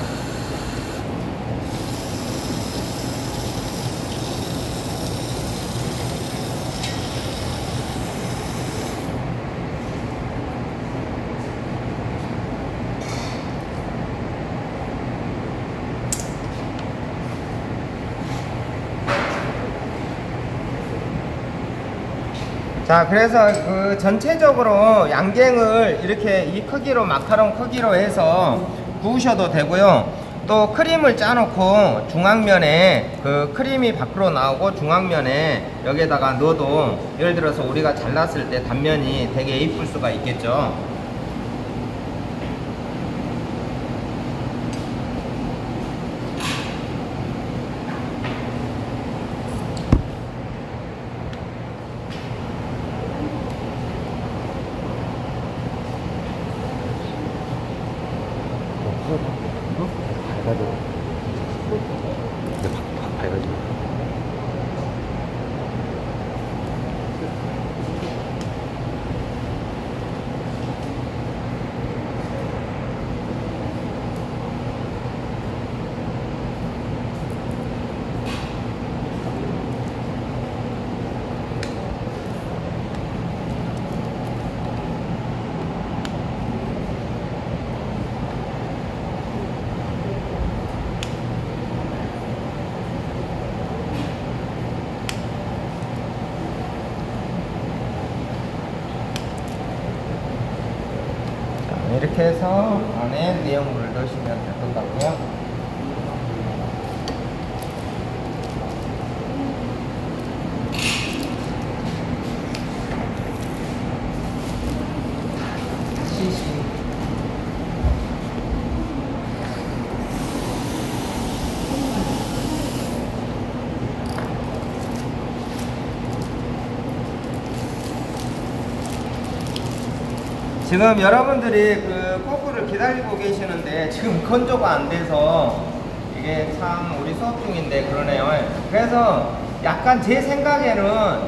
[SPEAKER 2] 자, 그래서 전체적으로 양갱을 이렇게 이 크기로, 마카롱 크기로 해서 구우셔도 되고요. 또 크림을 짜놓고 중앙면에 크림이 밖으로 나오고 중앙면에 여기에다가 넣어도, 예를 들어서 우리가 잘랐을 때 단면이 되게 예쁠 수가 있겠죠.
[SPEAKER 3] 이거? 밝아져. 이제 확 밝아지네.
[SPEAKER 2] 이렇게 해서 안에 내용물을 넣으시면 될 것 같고요. 지금 여러분들이 꼬꾸를 기다리고 계시는데 지금 건조가 안 돼서 이게 참 우리 수업 중인데 그러네요. 그래서 약간 제 생각에는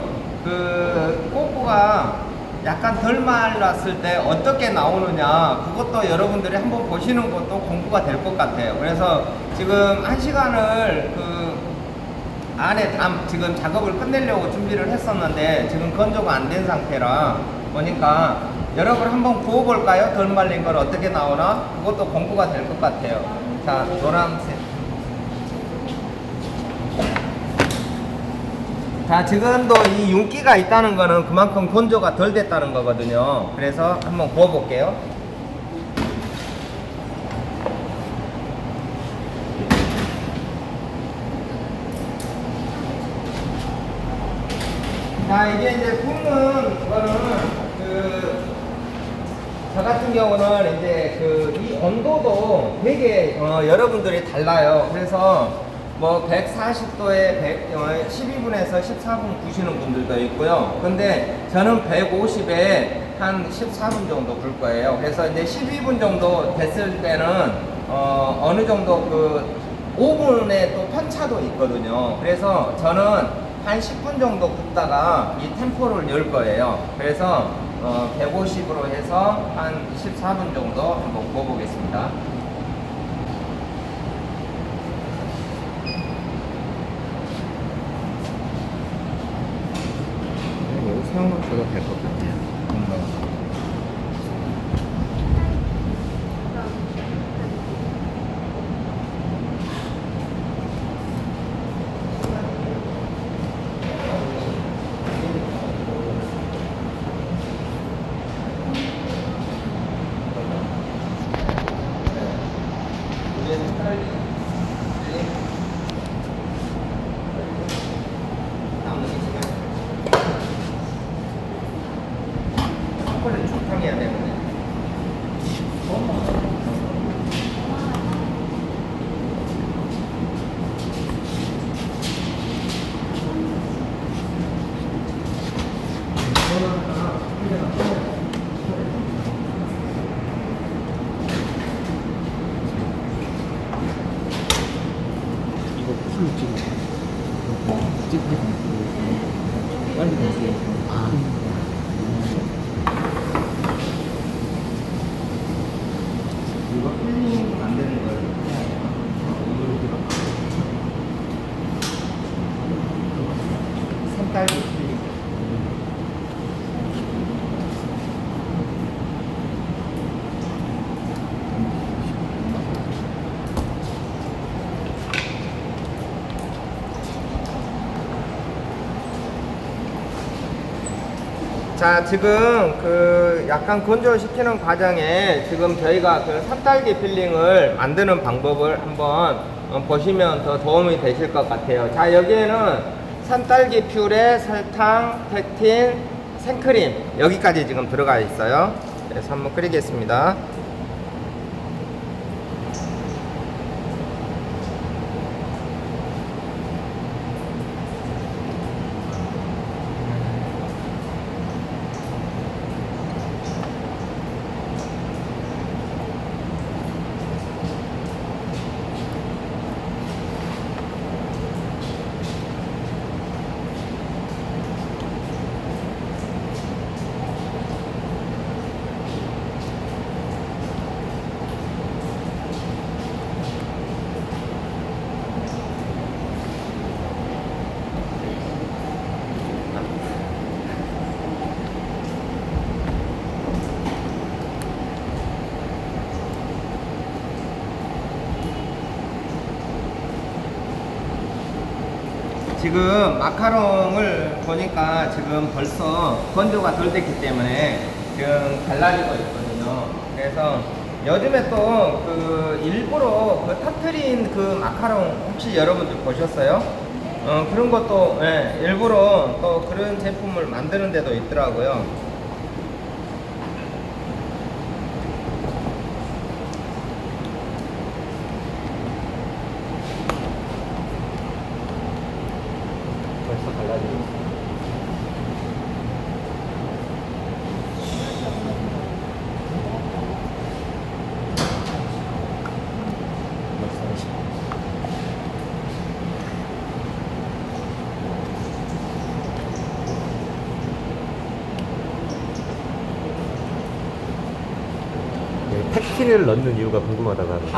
[SPEAKER 2] 꼬꾸가 약간 덜 말랐을 때 어떻게 나오느냐, 그것도 여러분들이 한번 보시는 것도 공부가 될 것 같아요. 그래서 지금 1시간을 안에 지금 작업을 끝내려고 준비를 했었는데 지금 건조가 안 된 상태라 보니까, 여러분 한번 구워볼까요? 덜 말린 걸 어떻게 나오나? 그것도 공부가 될 것 같아요. 자, 노란색. 자, 지금도 이 윤기가 있다는 거는 그만큼 건조가 덜 됐다는 거거든요. 그래서 한번 구워볼게요. 자, 이게 이제 굽는 거는 저 같은 경우는 이제 이 온도도 되게 여러분들이 달라요. 그래서 뭐 140도에 12분에서 14분 구시는 분들도 있고요. 근데 저는 150에 한 14분 정도 굴 거예요. 그래서 이제 12분 정도 됐을 때는 어느 정도 오븐에 또 편차도 있거든요. 그래서 저는 한 10분 정도 굽다가 이 템포를 열 거예요. 그래서 150으로 해서 한 14분 정도 한번 구워보겠습니다. 여기 세워놓고도 될 것 같아요.
[SPEAKER 4] 풀로 찍어. 찍고 빨리 가세요. 아.
[SPEAKER 2] 이거 필링 만드는 걸 해야 돼요. 산딸기 필링. 자, 지금 그 약간 건조시키는 과정에 지금 저희가 그 산딸기 필링을 만드는 방법을 한번 보시면 더 도움이 되실 것 같아요. 자, 여기에는 산딸기 퓨레, 설탕, 펙틴, 생크림 여기까지 지금 들어가 있어요. 그래서 한번 끓이겠습니다. 지금 마카롱을 보니까 지금 벌써 건조가 덜 됐기 때문에 지금 갈라지고 있거든요. 그래서 요즘에 또 그 일부러 그 터트린 그 마카롱 혹시 여러분들 보셨어요? 그런 것도 예, 일부러 또 그런 제품을 만드는 데도 있더라고요. 벌써 갈라지고 있어요.
[SPEAKER 3] 팩틴을 넣는 이유가 궁금하다고 하는데.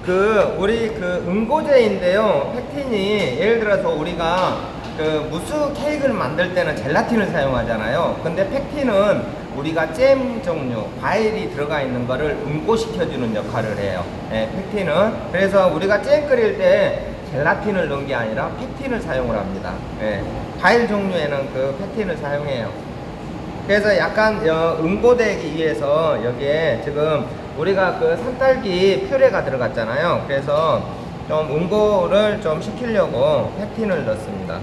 [SPEAKER 2] 그 우리 그 응고제인데요. 펙틴이 예를 들어서 우리가 그 무스 케이크를 만들 때는 젤라틴을 사용하잖아요. 근데 펙틴은 우리가 잼 종류, 과일이 들어가 있는 거를 응고시켜주는 역할을 해요. 예, 펙틴은. 그래서 우리가 잼 끓일 때 젤라틴을 넣은 게 아니라 펙틴을 사용을 합니다. 예, 과일 종류에는 그 펙틴을 사용해요. 그래서 약간 응고되기 위해서 여기에 지금 우리가 그 산딸기 퓨레가 들어갔잖아요. 그래서 좀 응고를 좀 시키려고 펙틴을 넣습니다.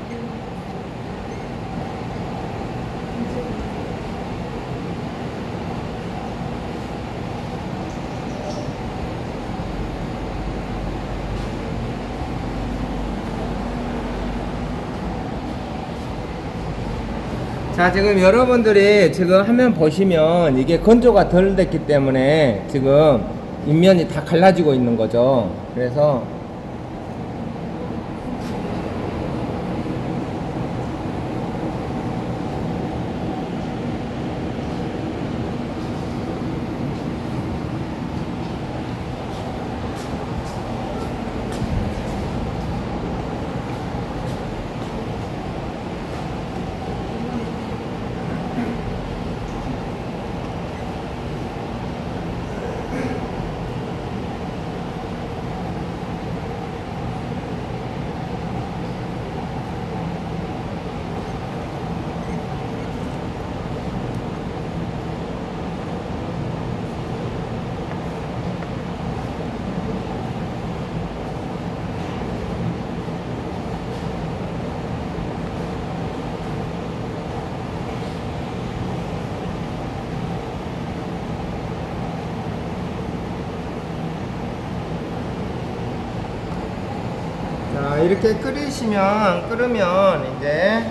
[SPEAKER 2] 자, 지금 여러분들이 지금 화면 보시면 이게 건조가 덜 됐기 때문에 지금 윗면이 다 갈라지고 있는 거죠. 그래서 자, 이렇게 끓으면 이제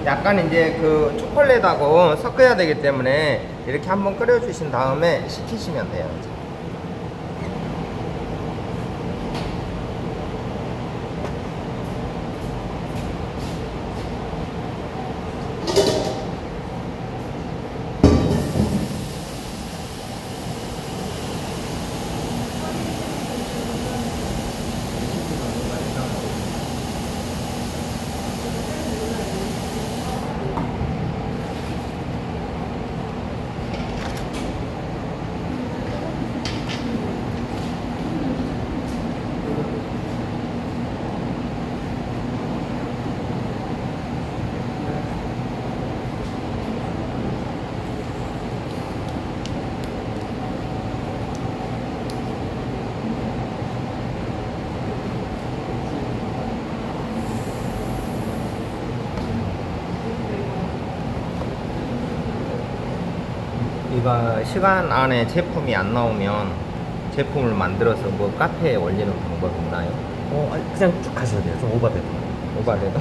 [SPEAKER 2] 약간 이제 그 초콜릿하고 섞어야 되기 때문에 이렇게 한번 끓여주신 다음에 식히시면 돼요. 이거 시간 안에 제품이 안 나오면 제품을 만들어서 뭐 카페에 올리는 방법 있나요?
[SPEAKER 3] 아니, 그냥 쭉 가셔도 돼요. 좀 오버돼도.
[SPEAKER 2] 오바돼도?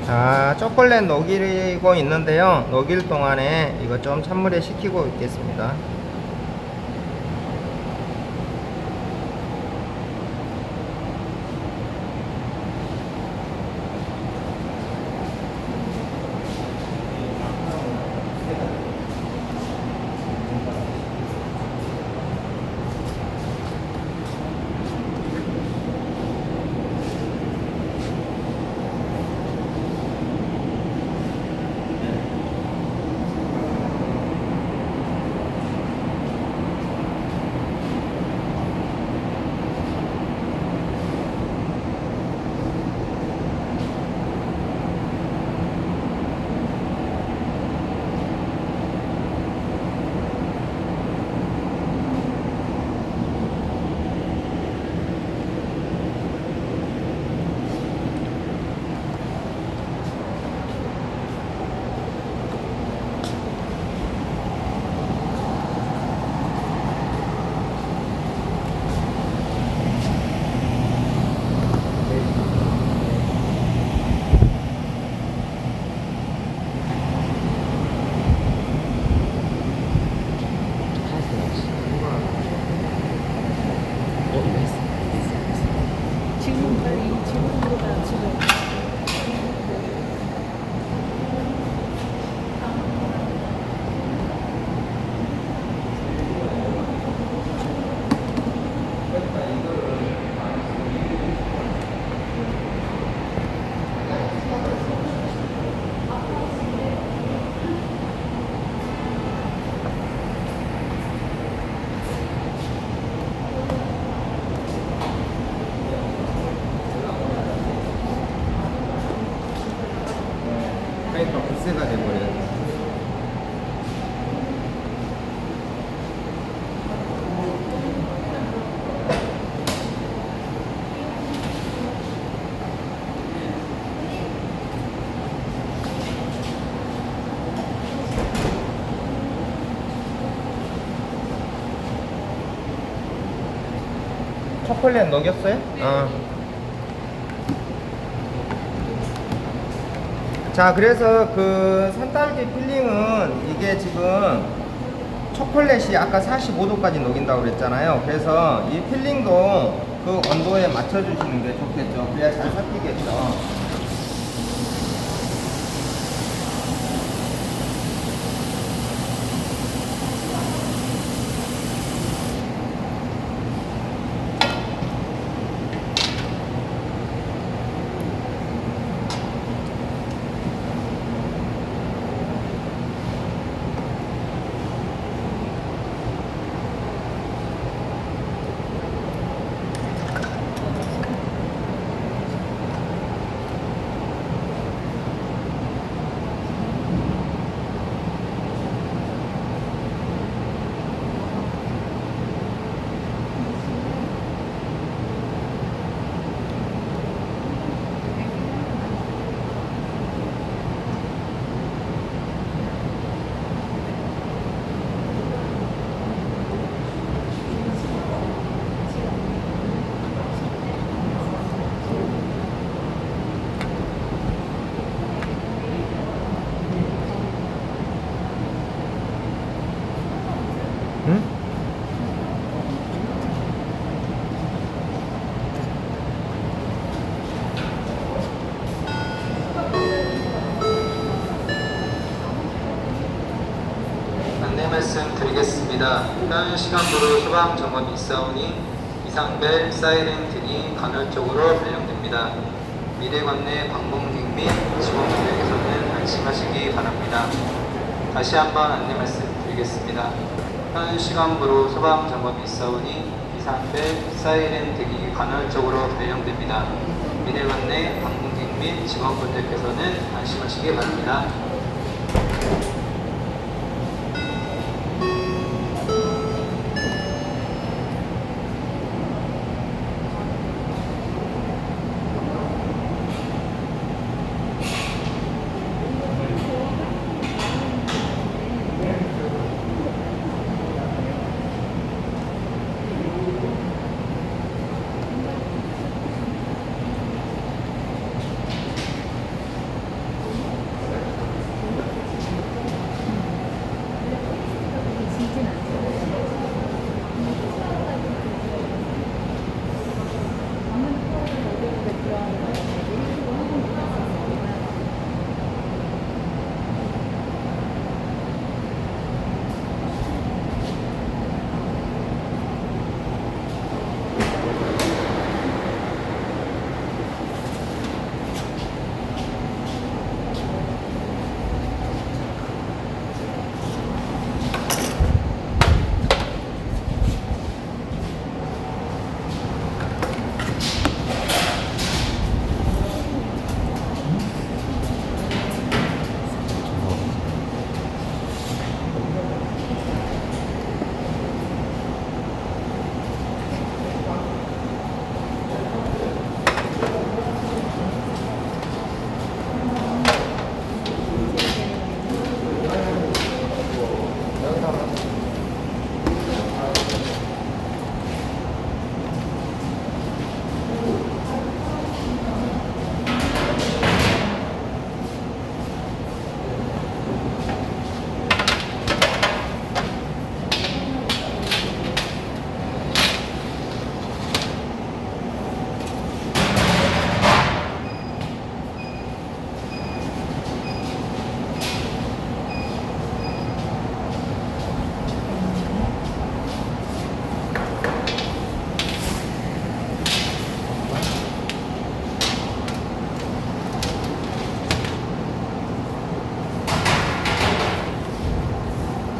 [SPEAKER 2] 자, 초콜릿 녹이고 있는데요. 녹일 동안에 이거 좀 찬물에 식히고 있겠습니다.
[SPEAKER 5] 지금 빨리 지금으로 가 지금.
[SPEAKER 2] 그러니까 부스가 돼버려요. 초콜릿 녹였어요? 자, 그래서 그 산딸기 필링은 이게 지금 초콜릿이 아까 45도까지 녹인다고 그랬잖아요. 그래서 이 필링도 그 온도에 맞춰주시는 게 좋겠죠. 그래야 잘 삭히겠죠. 응?
[SPEAKER 6] 안내 말씀 드리겠습니다. 현 시간부로 소방 점검이 있사오니 이상벨, 사이렌 등이 간헐적으로 발령됩니다. 미래관내 방문객 및 직원분들께서는 안심하시기 바랍니다. 다시 한번 안내 말씀 드리겠습니다. 현 시간부로 소방 점검이 있사오니 이상벨, 사이렌 등이 간헐적으로 발령됩니다. 미래관 내 방문객 및 직원분들께서는 안심하시기 바랍니다.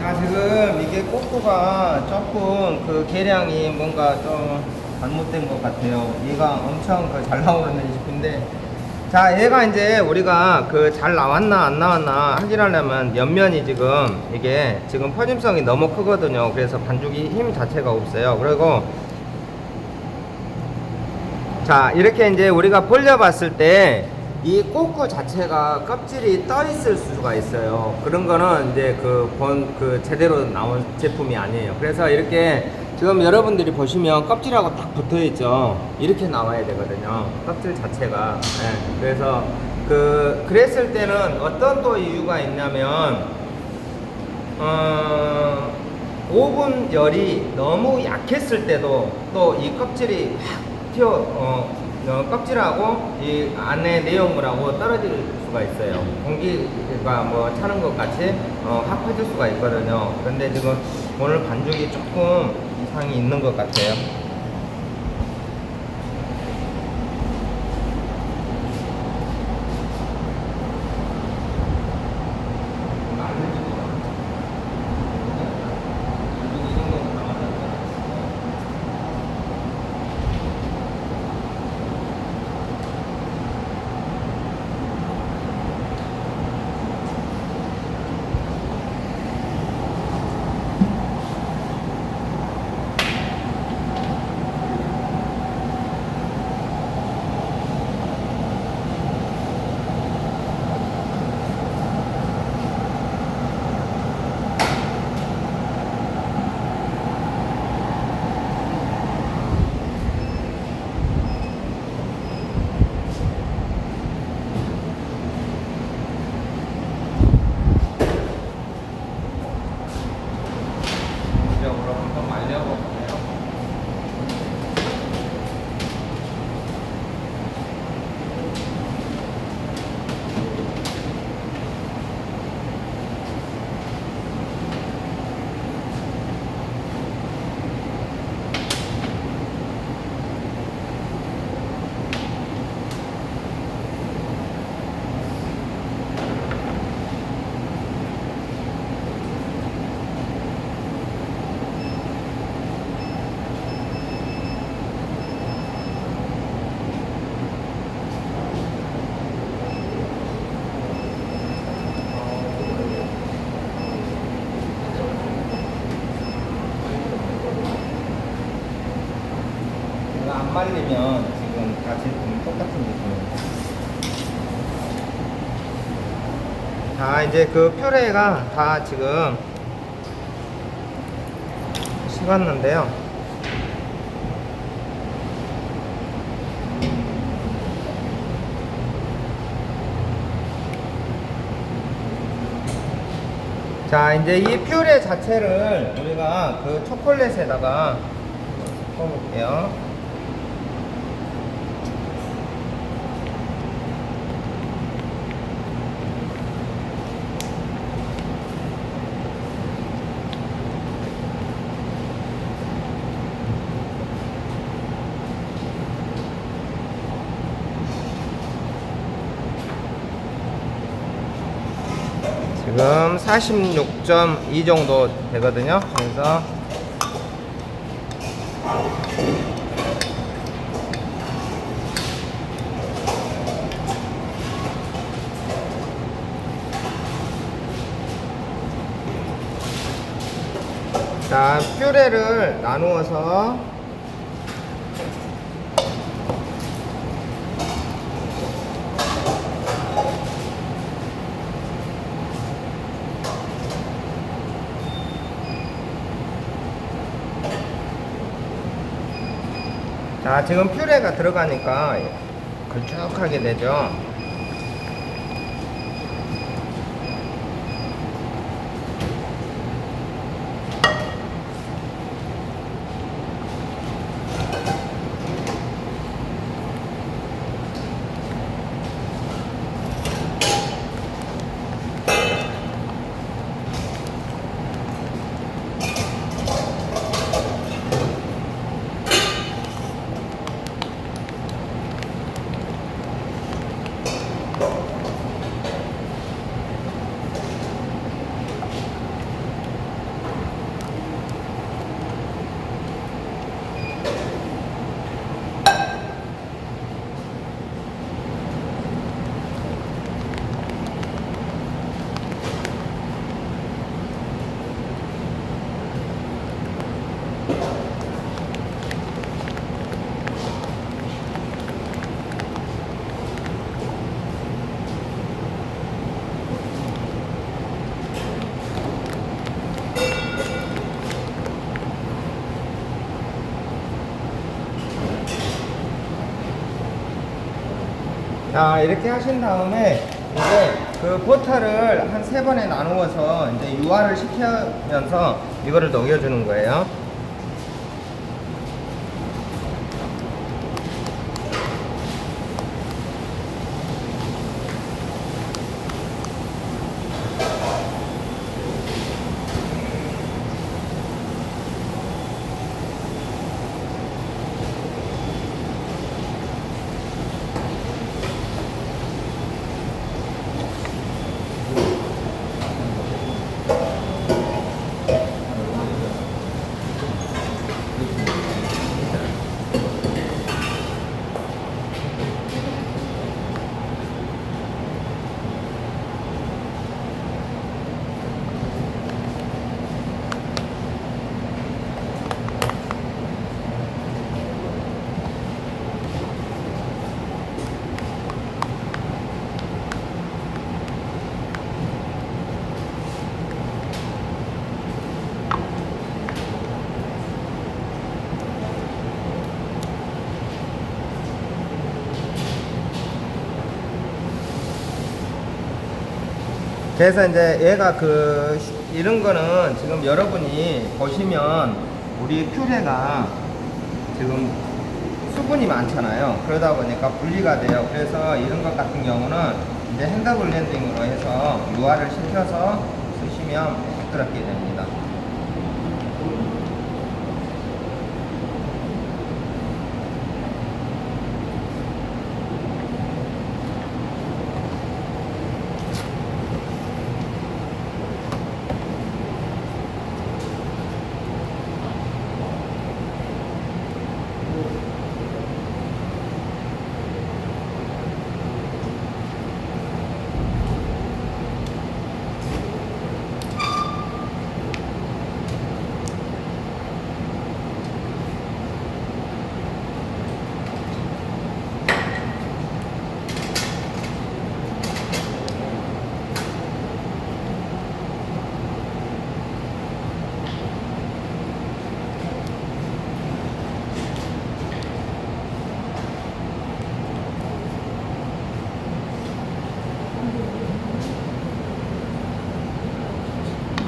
[SPEAKER 2] 자, 지금 이게 꼬꼬가 조금 그 계량이 뭔가 좀 잘못된 것 같아요. 얘가 엄청 잘 나오는 싶은데, 자, 얘가 이제 우리가 그 잘 나왔나 안 나왔나 확인하려면 옆면이 지금 이게 지금 퍼짐성이 너무 크거든요. 그래서 반죽이 힘 자체가 없어요. 그리고 자, 이렇게 이제 우리가 벌려봤을 때 이 꼬꾸 자체가 껍질이 떠 있을 수가 있어요. 그런 거는 이제 그 제대로 나온 제품이 아니에요. 그래서 이렇게 지금 여러분들이 보시면 껍질하고 딱 붙어 있죠. 이렇게 나와야 되거든요. 껍질 자체가. 네. 그래서 그랬을 때는 어떤 또 이유가 있냐면 오븐 열이 너무 약했을 때도 또 이 껍질이 확 껍질하고 이 안에 내용물하고 떨어질 수가 있어요. 공기가 뭐 차는 것 같이 확 퍼질 수가 있거든요. 그런데 지금 오늘 반죽이 조금 이상이 있는 것 같아요. 올리면 지금 다 제품 똑같은 제품입니다. 자, 이제 그 퓨레가 다 지금 식었는데요. 자, 이제 이 퓨레 자체를 우리가 그 초콜릿에다가 섞어볼게요. 지금 46.2 정도 되거든요. 그래서 자, 퓨레를 나누어서 자, 지금 퓨레가 들어가니까 걸쭉하게 되죠. 자, 이렇게 하신 다음에 이제 그 버터를 한 3번에 나누어서 이제 유화를 시키면서 이거를 녹여주는 거예요. 그래서 이제 얘가 이런 거는 지금 여러분이 보시면 우리 퓨레가 지금 수분이 많잖아요. 그러다 보니까 분리가 돼요. 그래서 이런 것 같은 경우는 이제 핸드 블렌딩으로 해서 유화를 시켜서 쓰시면 매끄럽게 됩니다.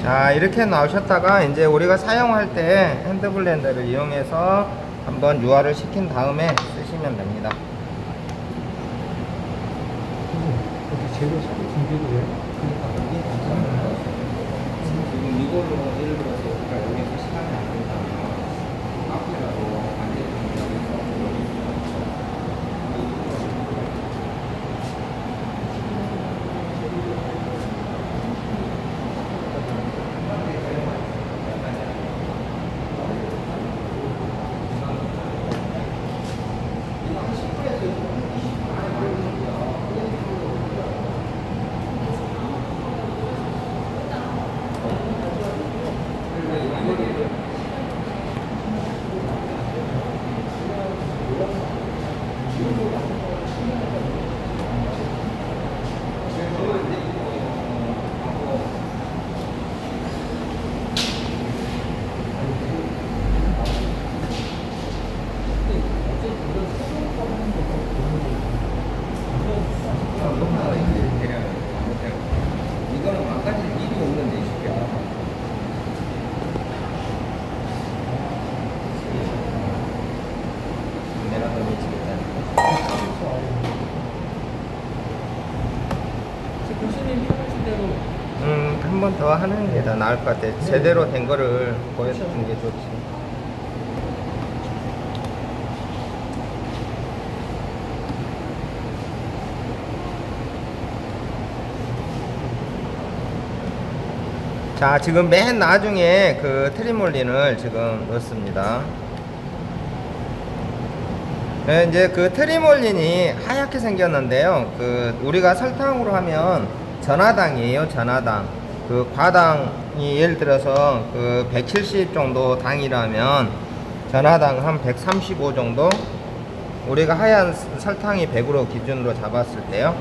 [SPEAKER 2] 자, 이렇게 나오셨다가 이제 우리가 사용할 때 핸드블렌더를 이용해서 한번 유화를 시킨 다음에 쓰시면 됩니다.
[SPEAKER 4] 어떻게 재료 사고 준비도 해요?
[SPEAKER 2] 지금 이걸로 예를 들어서 우리가 여기서 시간이 안 된다면 앞에라도 안 되는 이거는 망가질 일이 없는데 쉽게 내가 더 미치겠다.
[SPEAKER 4] 교수님 편하신 대로
[SPEAKER 2] 한 번 더 하는 게 더 나을 것 같아. 제대로 된 거를 보여주는 게 좋지. 자, 지금 맨 나중에 그 트리몰린을 지금 넣습니다. 네, 이제 그 트리몰린이 하얗게 생겼는데요. 그 우리가 설탕으로 하면 전하당이에요, 전하당. 그 과당이 예를 들어서 그 170 정도 당이라면 전하당 한 135 정도. 우리가 하얀 설탕이 100으로 기준으로 잡았을 때요.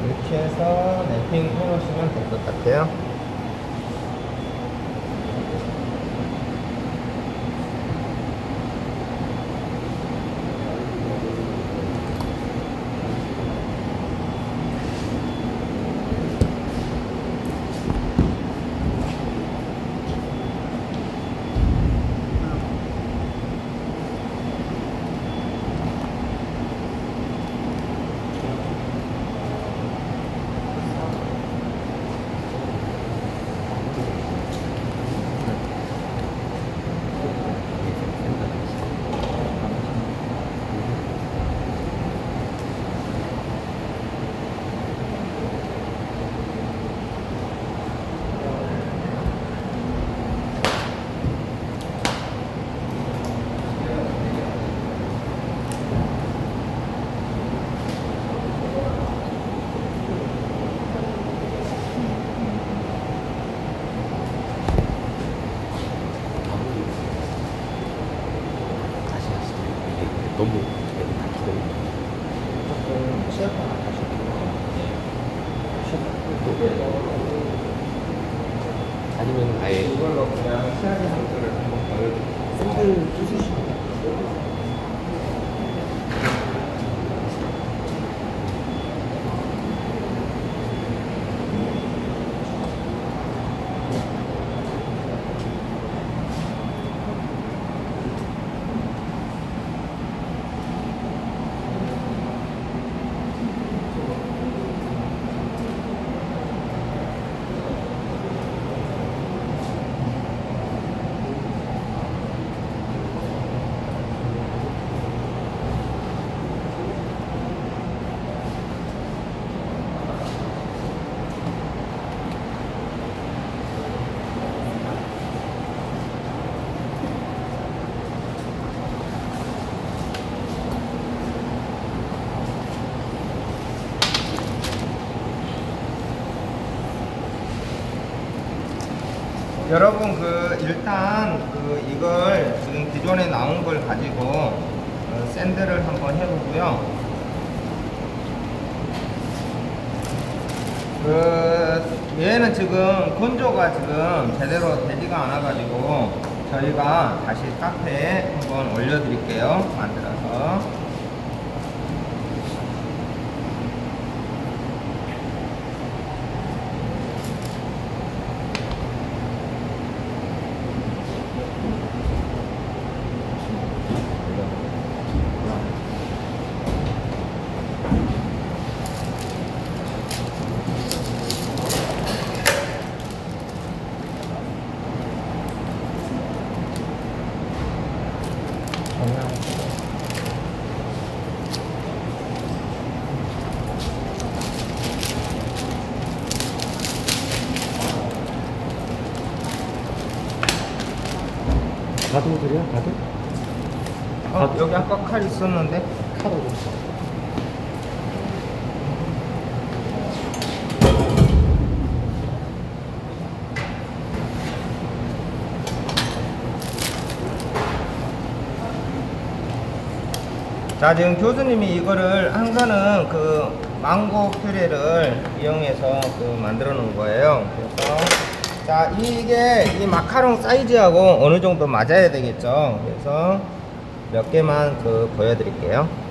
[SPEAKER 2] 이렇게 해서 랩핑 해놓으시면 될 것 같아요.
[SPEAKER 3] 다시 하시죠. 이게 너무 애들 다 기다리고.
[SPEAKER 2] 조금 쉬었다가 다시
[SPEAKER 3] 아니면 아예
[SPEAKER 2] 이걸로 그냥 시야의 상태를 한번 보여주세요.
[SPEAKER 3] 샌들 주시면
[SPEAKER 2] 여러분 그 일단 그 이걸 지금 기존에 나온 걸 가지고 샌드를 한번 해보고요. 그 얘는 지금 건조가 지금 제대로 되지가 않아가지고 저희가 다시 카페에 한번 올려드릴게요. 만들어서.
[SPEAKER 3] 가도들이야? 가도?
[SPEAKER 2] 여기 아까 칼 있었는데?
[SPEAKER 3] 카도도.
[SPEAKER 2] 자, 지금 교수님이 이거를 한 거는 그 망고 퓨레를 이용해서 그 만들어 놓은 거예요. 그래서 자, 이게 이 마카롱 사이즈하고 어느 정도 맞아야 되겠죠. 그래서 몇 개만 그 보여드릴게요.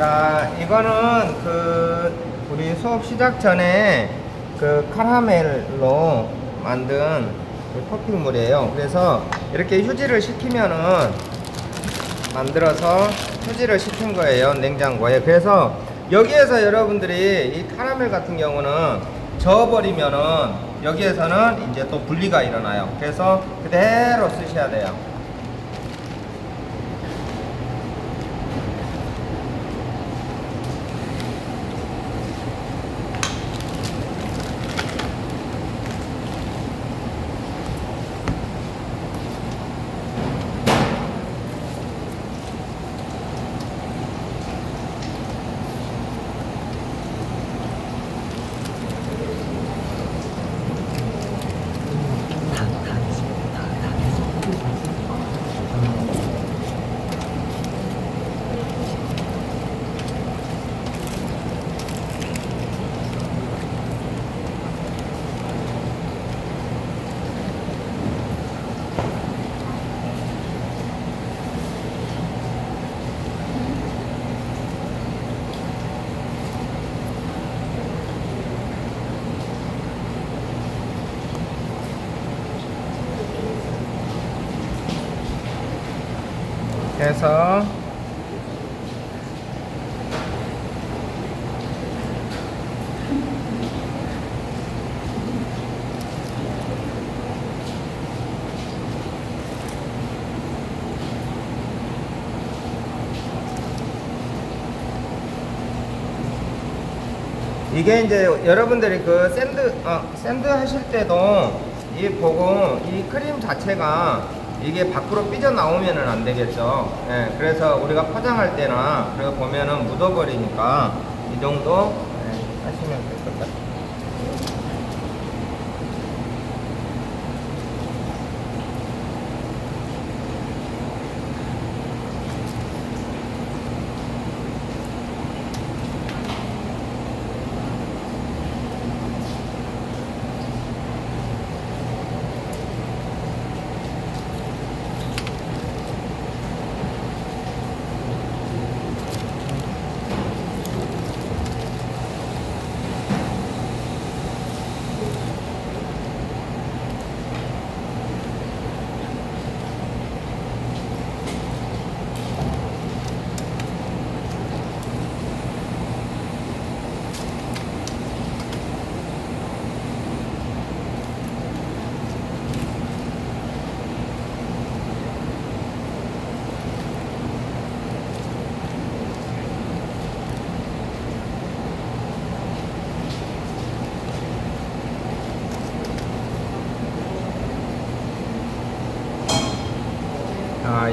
[SPEAKER 2] 자, 이거는 그 우리 수업 시작 전에 그 카라멜로 만든 그 토핑물이에요. 그래서 이렇게 휴지를 식히면은 만들어서 휴지를 식힌 거예요, 냉장고에. 그래서 여기에서 여러분들이 이 카라멜 같은 경우는 저어버리면은 여기에서는 이제 또 분리가 일어나요. 그래서 그대로 쓰셔야 돼요. 해서 이게 이제 여러분들이 그 샌드 하실 때도 이 보고 이 크림 자체가 이게 밖으로 삐져 나오면은 안 되겠죠. 예, 그래서 우리가 포장할 때나 그리고 보면은 묻어버리니까 이 정도 하시면 될 것 같아요.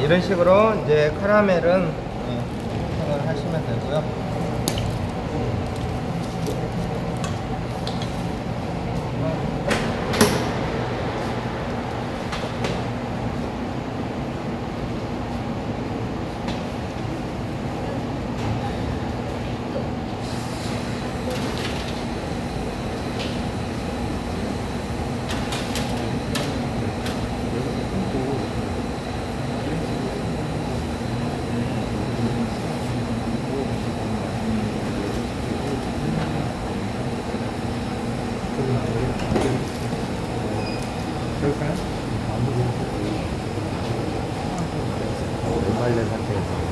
[SPEAKER 2] 이런 식으로 이제 카라멜은 생을 하시면 되고요.
[SPEAKER 4] 그럴까요?
[SPEAKER 3] 메말른 상태에서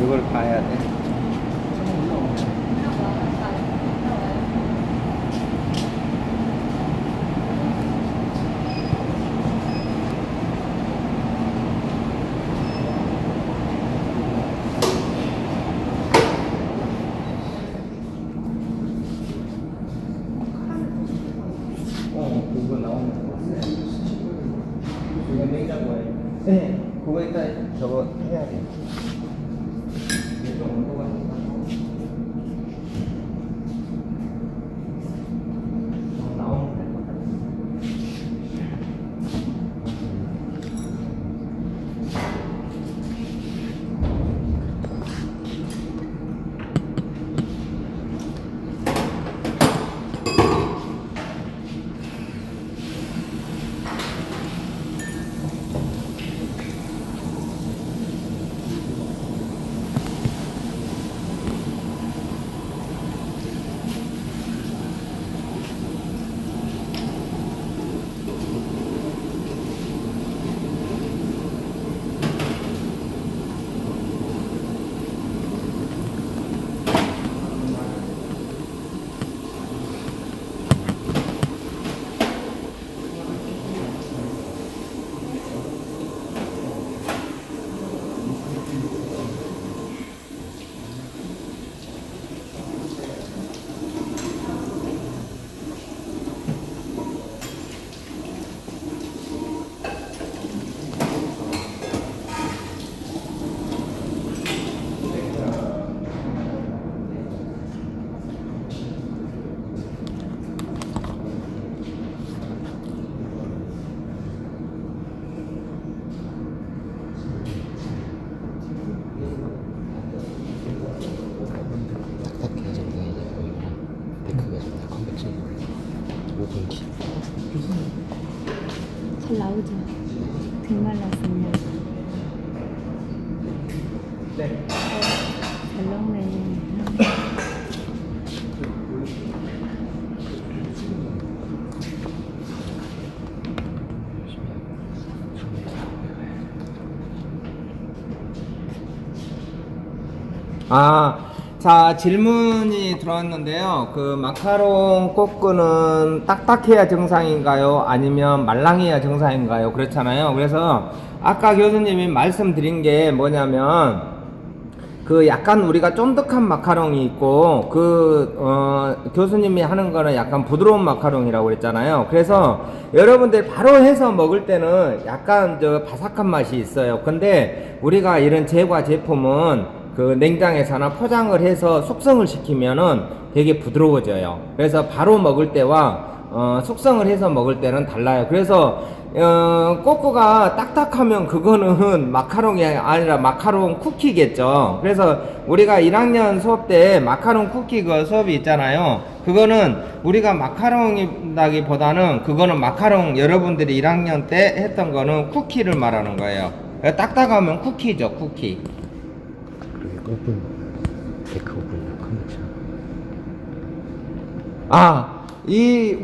[SPEAKER 2] 이걸 봐야 돼. 그거 나오는 거 같아. 이거 냉장고에. 네, 그거 일단 저거 해야 돼. 좀 온도가 나오면 될 것 같아.
[SPEAKER 5] 나왔습니다.
[SPEAKER 2] 네.
[SPEAKER 5] 잘 나오네.
[SPEAKER 2] 자, 질문이 들어왔는데요. 그 마카롱 꼬끄는 딱딱해야 정상인가요? 아니면 말랑해야 정상인가요? 그렇잖아요. 그래서 아까 교수님이 말씀드린 게 뭐냐면 그 약간 우리가 쫀득한 마카롱이 있고 교수님이 하는 거는 약간 부드러운 마카롱이라고 그랬잖아요. 그래서 여러분들 바로 해서 먹을 때는 약간 바삭한 맛이 있어요. 근데 우리가 이런 제과 제품은 그 냉장에서나 포장을 해서 숙성을 시키면은 되게 부드러워져요. 그래서 바로 먹을 때와 숙성을 해서 먹을 때는 달라요. 그래서 꼬꼬가 딱딱하면 그거는 마카롱이 아니라 마카롱 쿠키겠죠. 그래서 우리가 1학년 수업 때 마카롱 쿠키 그 수업이 있잖아요. 그거는 우리가 마카롱이라기보다는 그거는 마카롱 여러분들이 1학년 때 했던 거는 쿠키를 말하는 거예요. 딱딱하면 쿠키죠, 쿠키.
[SPEAKER 3] 그게 오븐, 데크 오븐이나 컨벡션.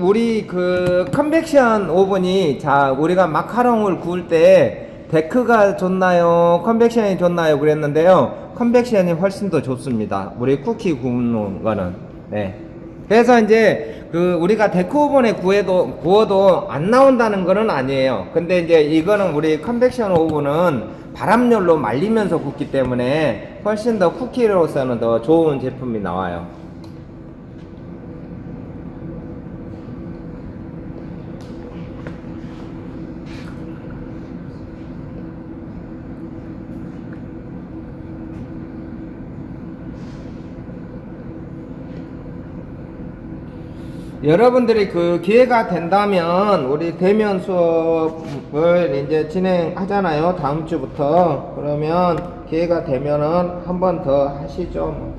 [SPEAKER 2] 우리 그 컨벡션 오븐이, 자, 우리가 마카롱을 구울 때 데크가 좋나요? 컨벡션이 좋나요? 그랬는데요. 컨벡션이 훨씬 더 좋습니다. 우리 쿠키 구우는 거는. 네. 그래서 이제 그 우리가 데크 오븐에 구워도 안 나온다는 거는 아니에요. 근데 이제 이거는 우리 컨벡션 오븐은 바람열로 말리면서 굽기 때문에 훨씬 더 쿠키로서는 더 좋은 제품이 나와요. 여러분들이 그 기회가 된다면 우리 대면 수업을 이제 진행하잖아요. 다음 주부터. 그러면 기회가 되면은 한 번 더 하시죠.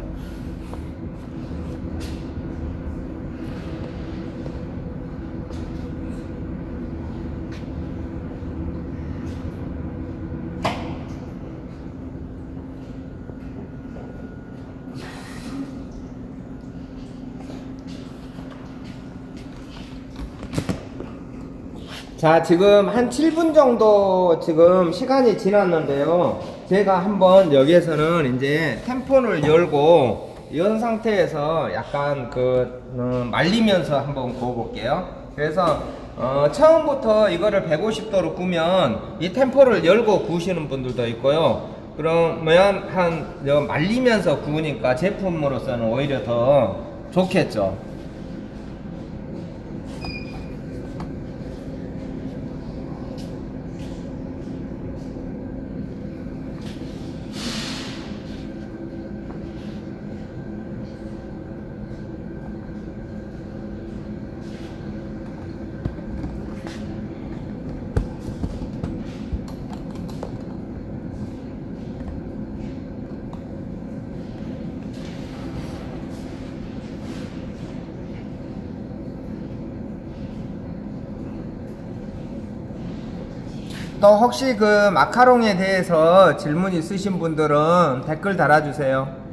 [SPEAKER 2] 자, 지금 한 7분 정도 지금 시간이 지났는데요. 제가 한번 여기에서는 이제 템폰을 열고 연 상태에서 약간 말리면서 한번 구워 볼게요. 그래서 처음부터 이거를 150도로 구우면 이 템포를 열고 구우시는 분들도 있고요. 그러면 말리면서 구우니까 제품으로서는 오히려 더 좋겠죠. 또 혹시 그 마카롱에 대해서 질문 있으신 분들은 댓글 달아주세요.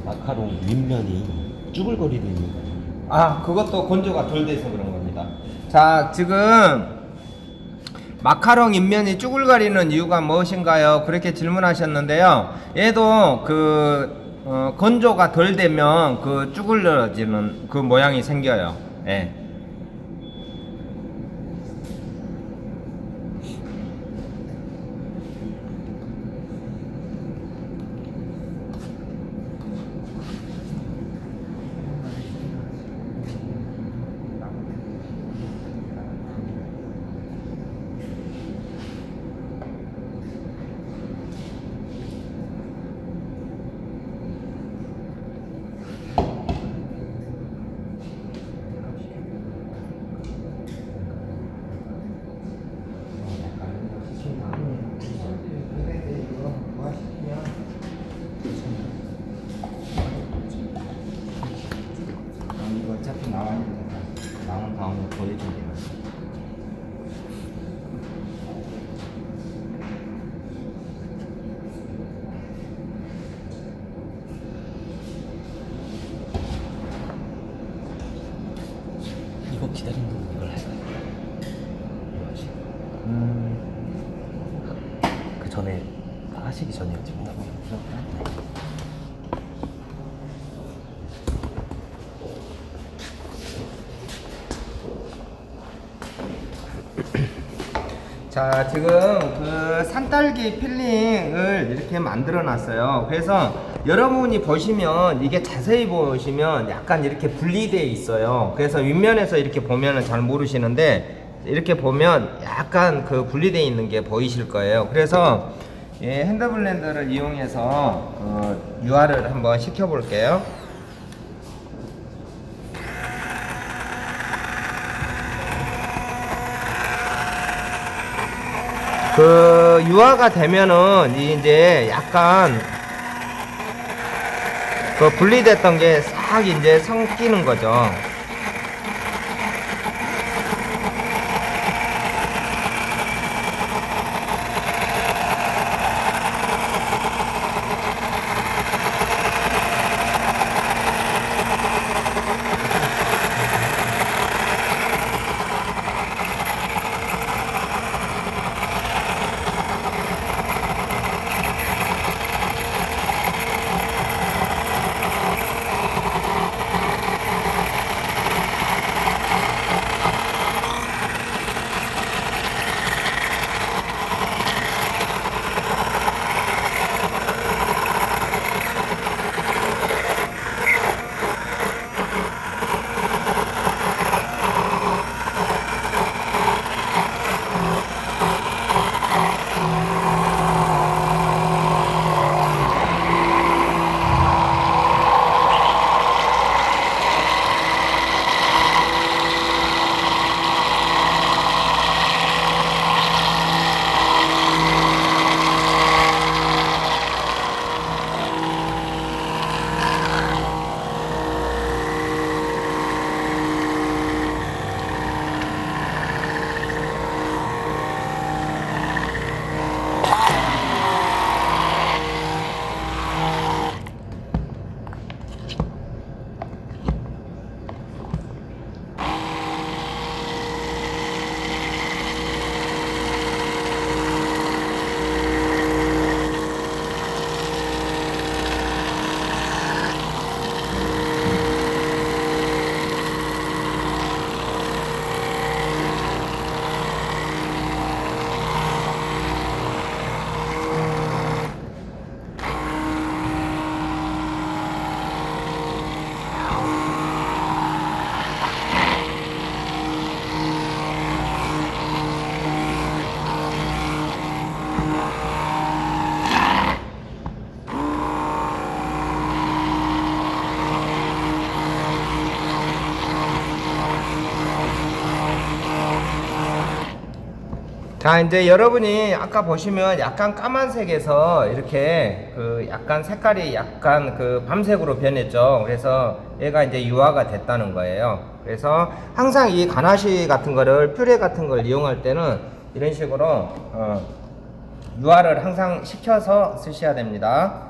[SPEAKER 3] 마카롱 윗면이 쭈글거리는 이유가
[SPEAKER 2] 그것도 건조가 덜 돼서 그런 겁니다. 자, 지금 마카롱 윗면이 쭈글거리는 이유가 무엇인가요? 그렇게 질문하셨는데요. 얘도 건조가 덜 되면 쭈글러지는 그 모양이 생겨요. 예. 한번 보여주세요.
[SPEAKER 3] 이거 기다리는 거 이걸 해요. 그 전에 하시기 전이었지 뭐.
[SPEAKER 2] 자, 지금 그 산딸기 필링을 이렇게 만들어 놨어요. 그래서 여러분이 보시면 이게 자세히 보시면 약간 이렇게 분리되어 있어요. 그래서 윗면에서 이렇게 보면은 잘 모르시는데 이렇게 보면 약간 그 분리되어 있는 게 보이실 거예요. 그래서 핸드블렌더를 이용해서 유화를 한번 시켜 볼게요. 그 유화가 되면은 이제 약간 그 분리됐던 게 싹 이제 섞이는 거죠. 자, 이제 여러분이 아까 보시면 약간 까만색에서 이렇게 그 약간 색깔이 약간 그 밤색으로 변했죠. 그래서 얘가 이제 유화가 됐다는 거예요. 그래서 항상 이 가나시 같은 거를 퓨레 같은 걸 이용할 때는 이런 식으로 유화를 항상 시켜서 쓰셔야 됩니다.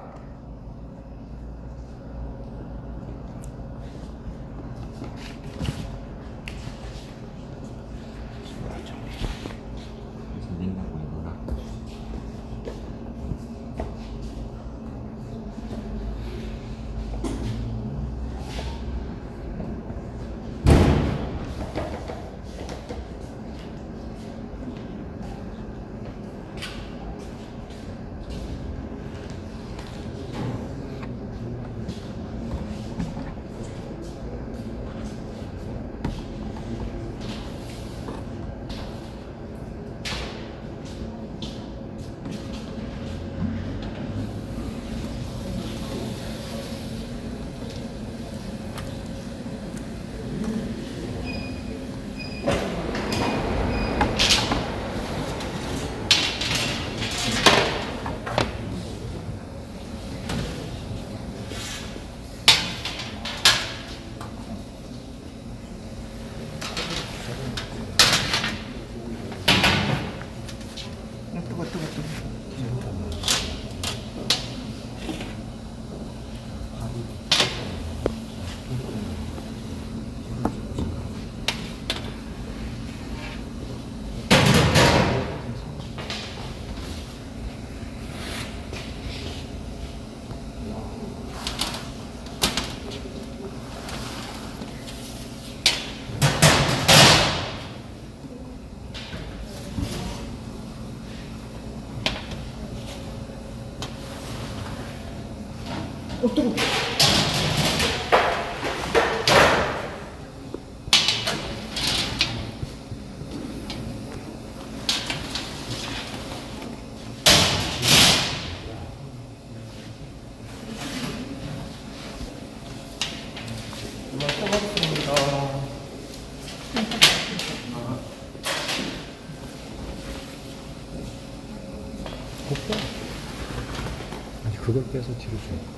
[SPEAKER 3] 아니 그걸 빼서 뒤로 줘.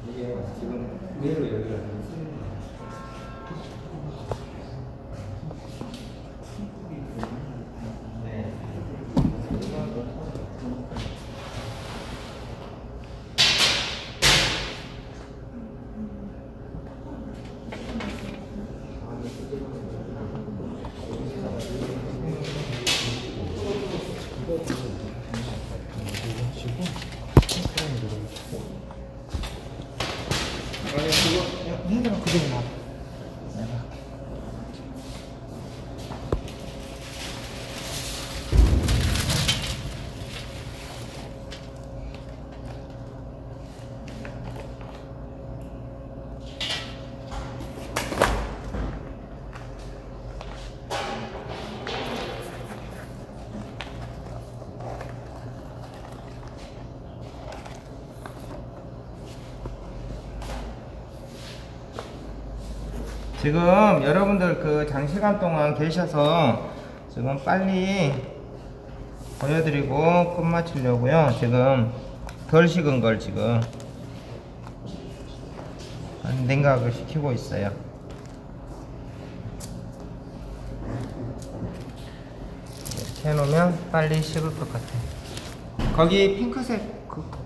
[SPEAKER 2] 이게 지금 위로 여기가 네.
[SPEAKER 4] 얘들아 그대로 놔.
[SPEAKER 2] 지금 여러분들 그 장시간 동안 계셔서 지금 빨리 보여드리고 끝마치려고요. 지금 덜 식은 걸 지금 냉각을 시키고 있어요. 이렇게 해놓으면 빨리 식을 것 같아요. 거기 핑크색 그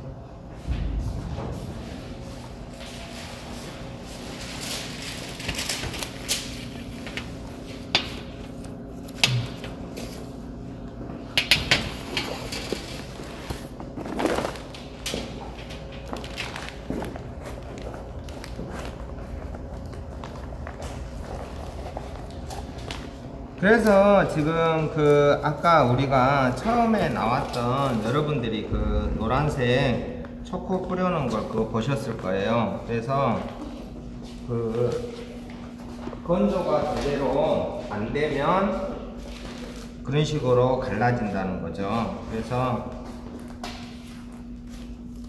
[SPEAKER 2] 그래서 지금 그 아까 우리가 처음에 나왔던 여러분들이 그 노란색 초코 뿌려놓은 걸 그거 보셨을 거예요. 그래서 그 건조가 제대로 안 되면 그런 식으로 갈라진다는 거죠. 그래서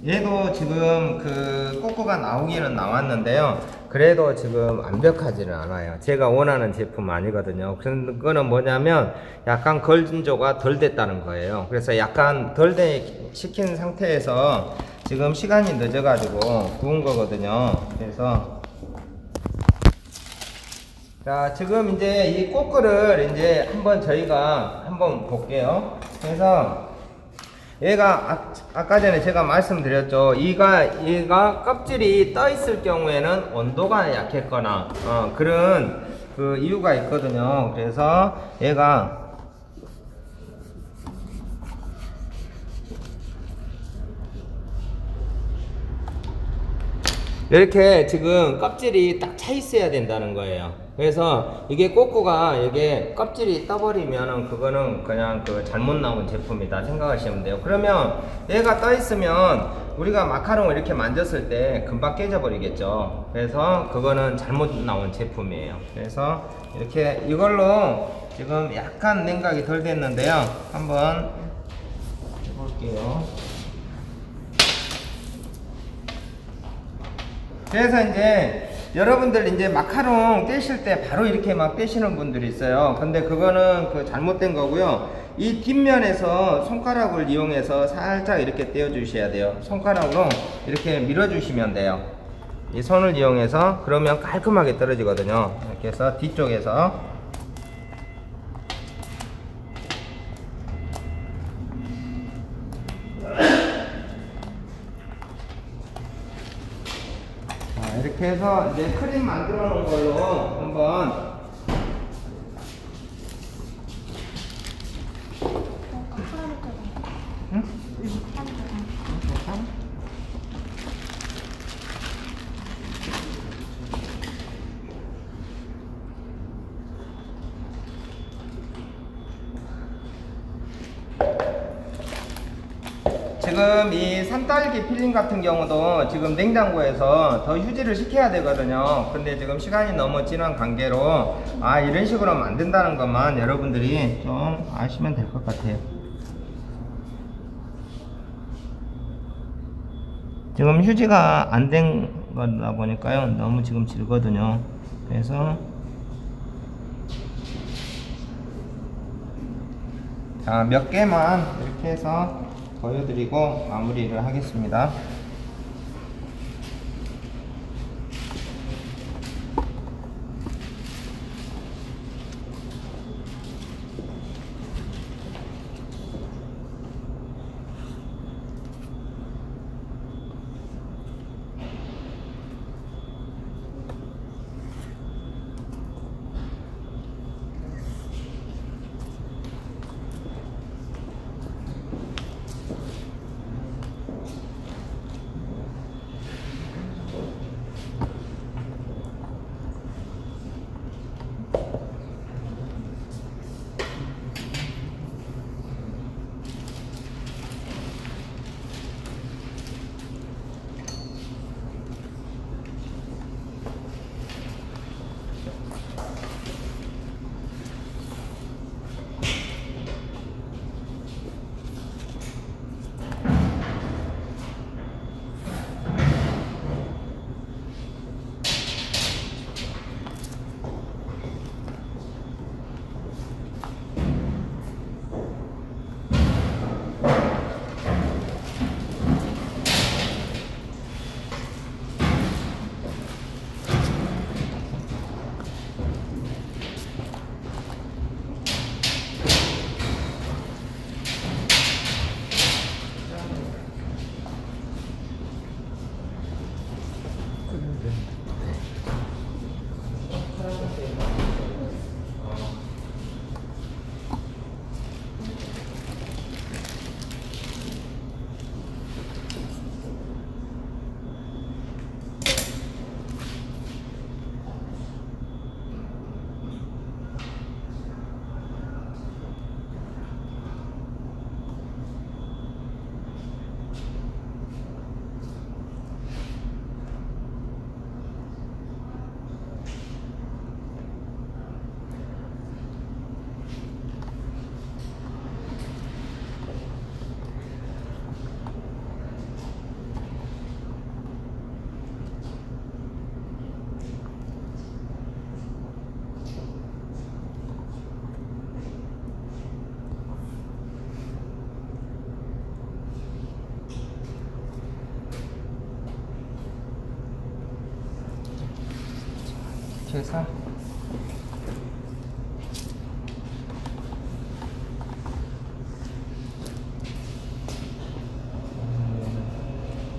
[SPEAKER 2] 얘도 지금 그 꼬꼬가 나오기는 나왔는데요. 그래도 지금 완벽하지는 않아요. 제가 원하는 제품 아니거든요. 그거는 뭐냐면 약간 건조가 덜 됐다는 거예요. 그래서 약간 덜 식힌 상태에서 지금 시간이 늦어가지고 구운 거거든요. 그래서 자, 지금 이제 이 꼬꼬를 이제 한번 저희가 한번 볼게요. 그래서 얘가 아까 전에 제가 말씀드렸죠. 얘가 껍질이 떠 있을 경우에는 온도가 약했거나 그런 그 이유가 있거든요. 그래서 얘가 이렇게 지금 껍질이 딱 차 있어야 된다는 거예요. 그래서 이게 꼬꼬가 이게 껍질이 떠버리면 그거는 그냥 그 잘못 나온 제품이다 생각하시면 돼요. 그러면 얘가 떠 있으면 우리가 마카롱을 이렇게 만졌을 때 금방 깨져 버리겠죠. 그래서 그거는 잘못 나온 제품이에요. 그래서 이렇게 이걸로 지금 약간 냉각이 덜 됐는데요. 한번 해볼게요. 그래서 이제 여러분들 이제 마카롱 떼실 때 바로 이렇게 막 떼시는 분들이 있어요. 근데 그거는 그 잘못된 거고요. 이 뒷면에서 손가락을 이용해서 살짝 이렇게 떼어 주셔야 돼요. 손가락으로 이렇게 밀어 주시면 돼요. 이 손을 이용해서. 그러면 깔끔하게 떨어지거든요. 이렇게 해서 뒤쪽에서 이렇게 해서 이제 크림 만들어 놓은 걸로 한번 지금 이 산딸기 필링 같은 경우도 지금 냉장고에서 더 휴지를 시켜야 되거든요. 근데 지금 시간이 너무 지난 관계로 이런 식으로 만든다는 것만 여러분들이 좀 아시면 될 것 같아요. 지금 휴지가 안 된 거다 보니까요, 너무 지금 질거든요. 그래서 자, 몇 개만 이렇게 해서 보여드리고 마무리를 하겠습니다. 이렇게 해서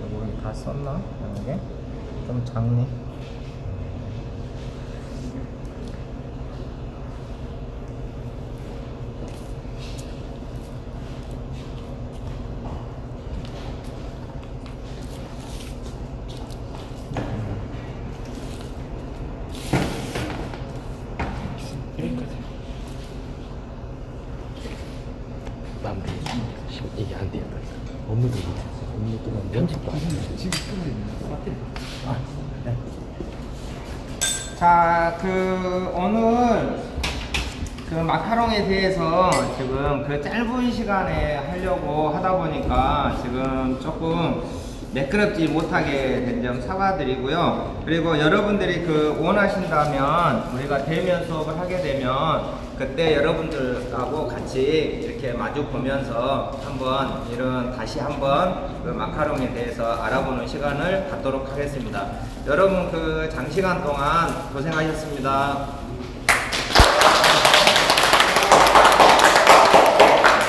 [SPEAKER 2] 요거를 다 썼나? 이게 좀 작네.
[SPEAKER 3] 마무리. 이게 안 돼요. 업무도 편집도 안 돼요.
[SPEAKER 2] 자, 오늘 그 마카롱에 대해서 지금 그 짧은 시간에 하려고 하다 보니까 지금 조금 매끄럽지 못하게 된 점 사과드리고요. 그리고 여러분들이 원하신다면 우리가 대면 수업을 하게 되면 그때 여러분들하고 같이 이렇게 마주 보면서 다시 한번 마카롱에 대해서 알아보는 시간을 갖도록 하겠습니다. 여러분 장시간 동안 고생하셨습니다.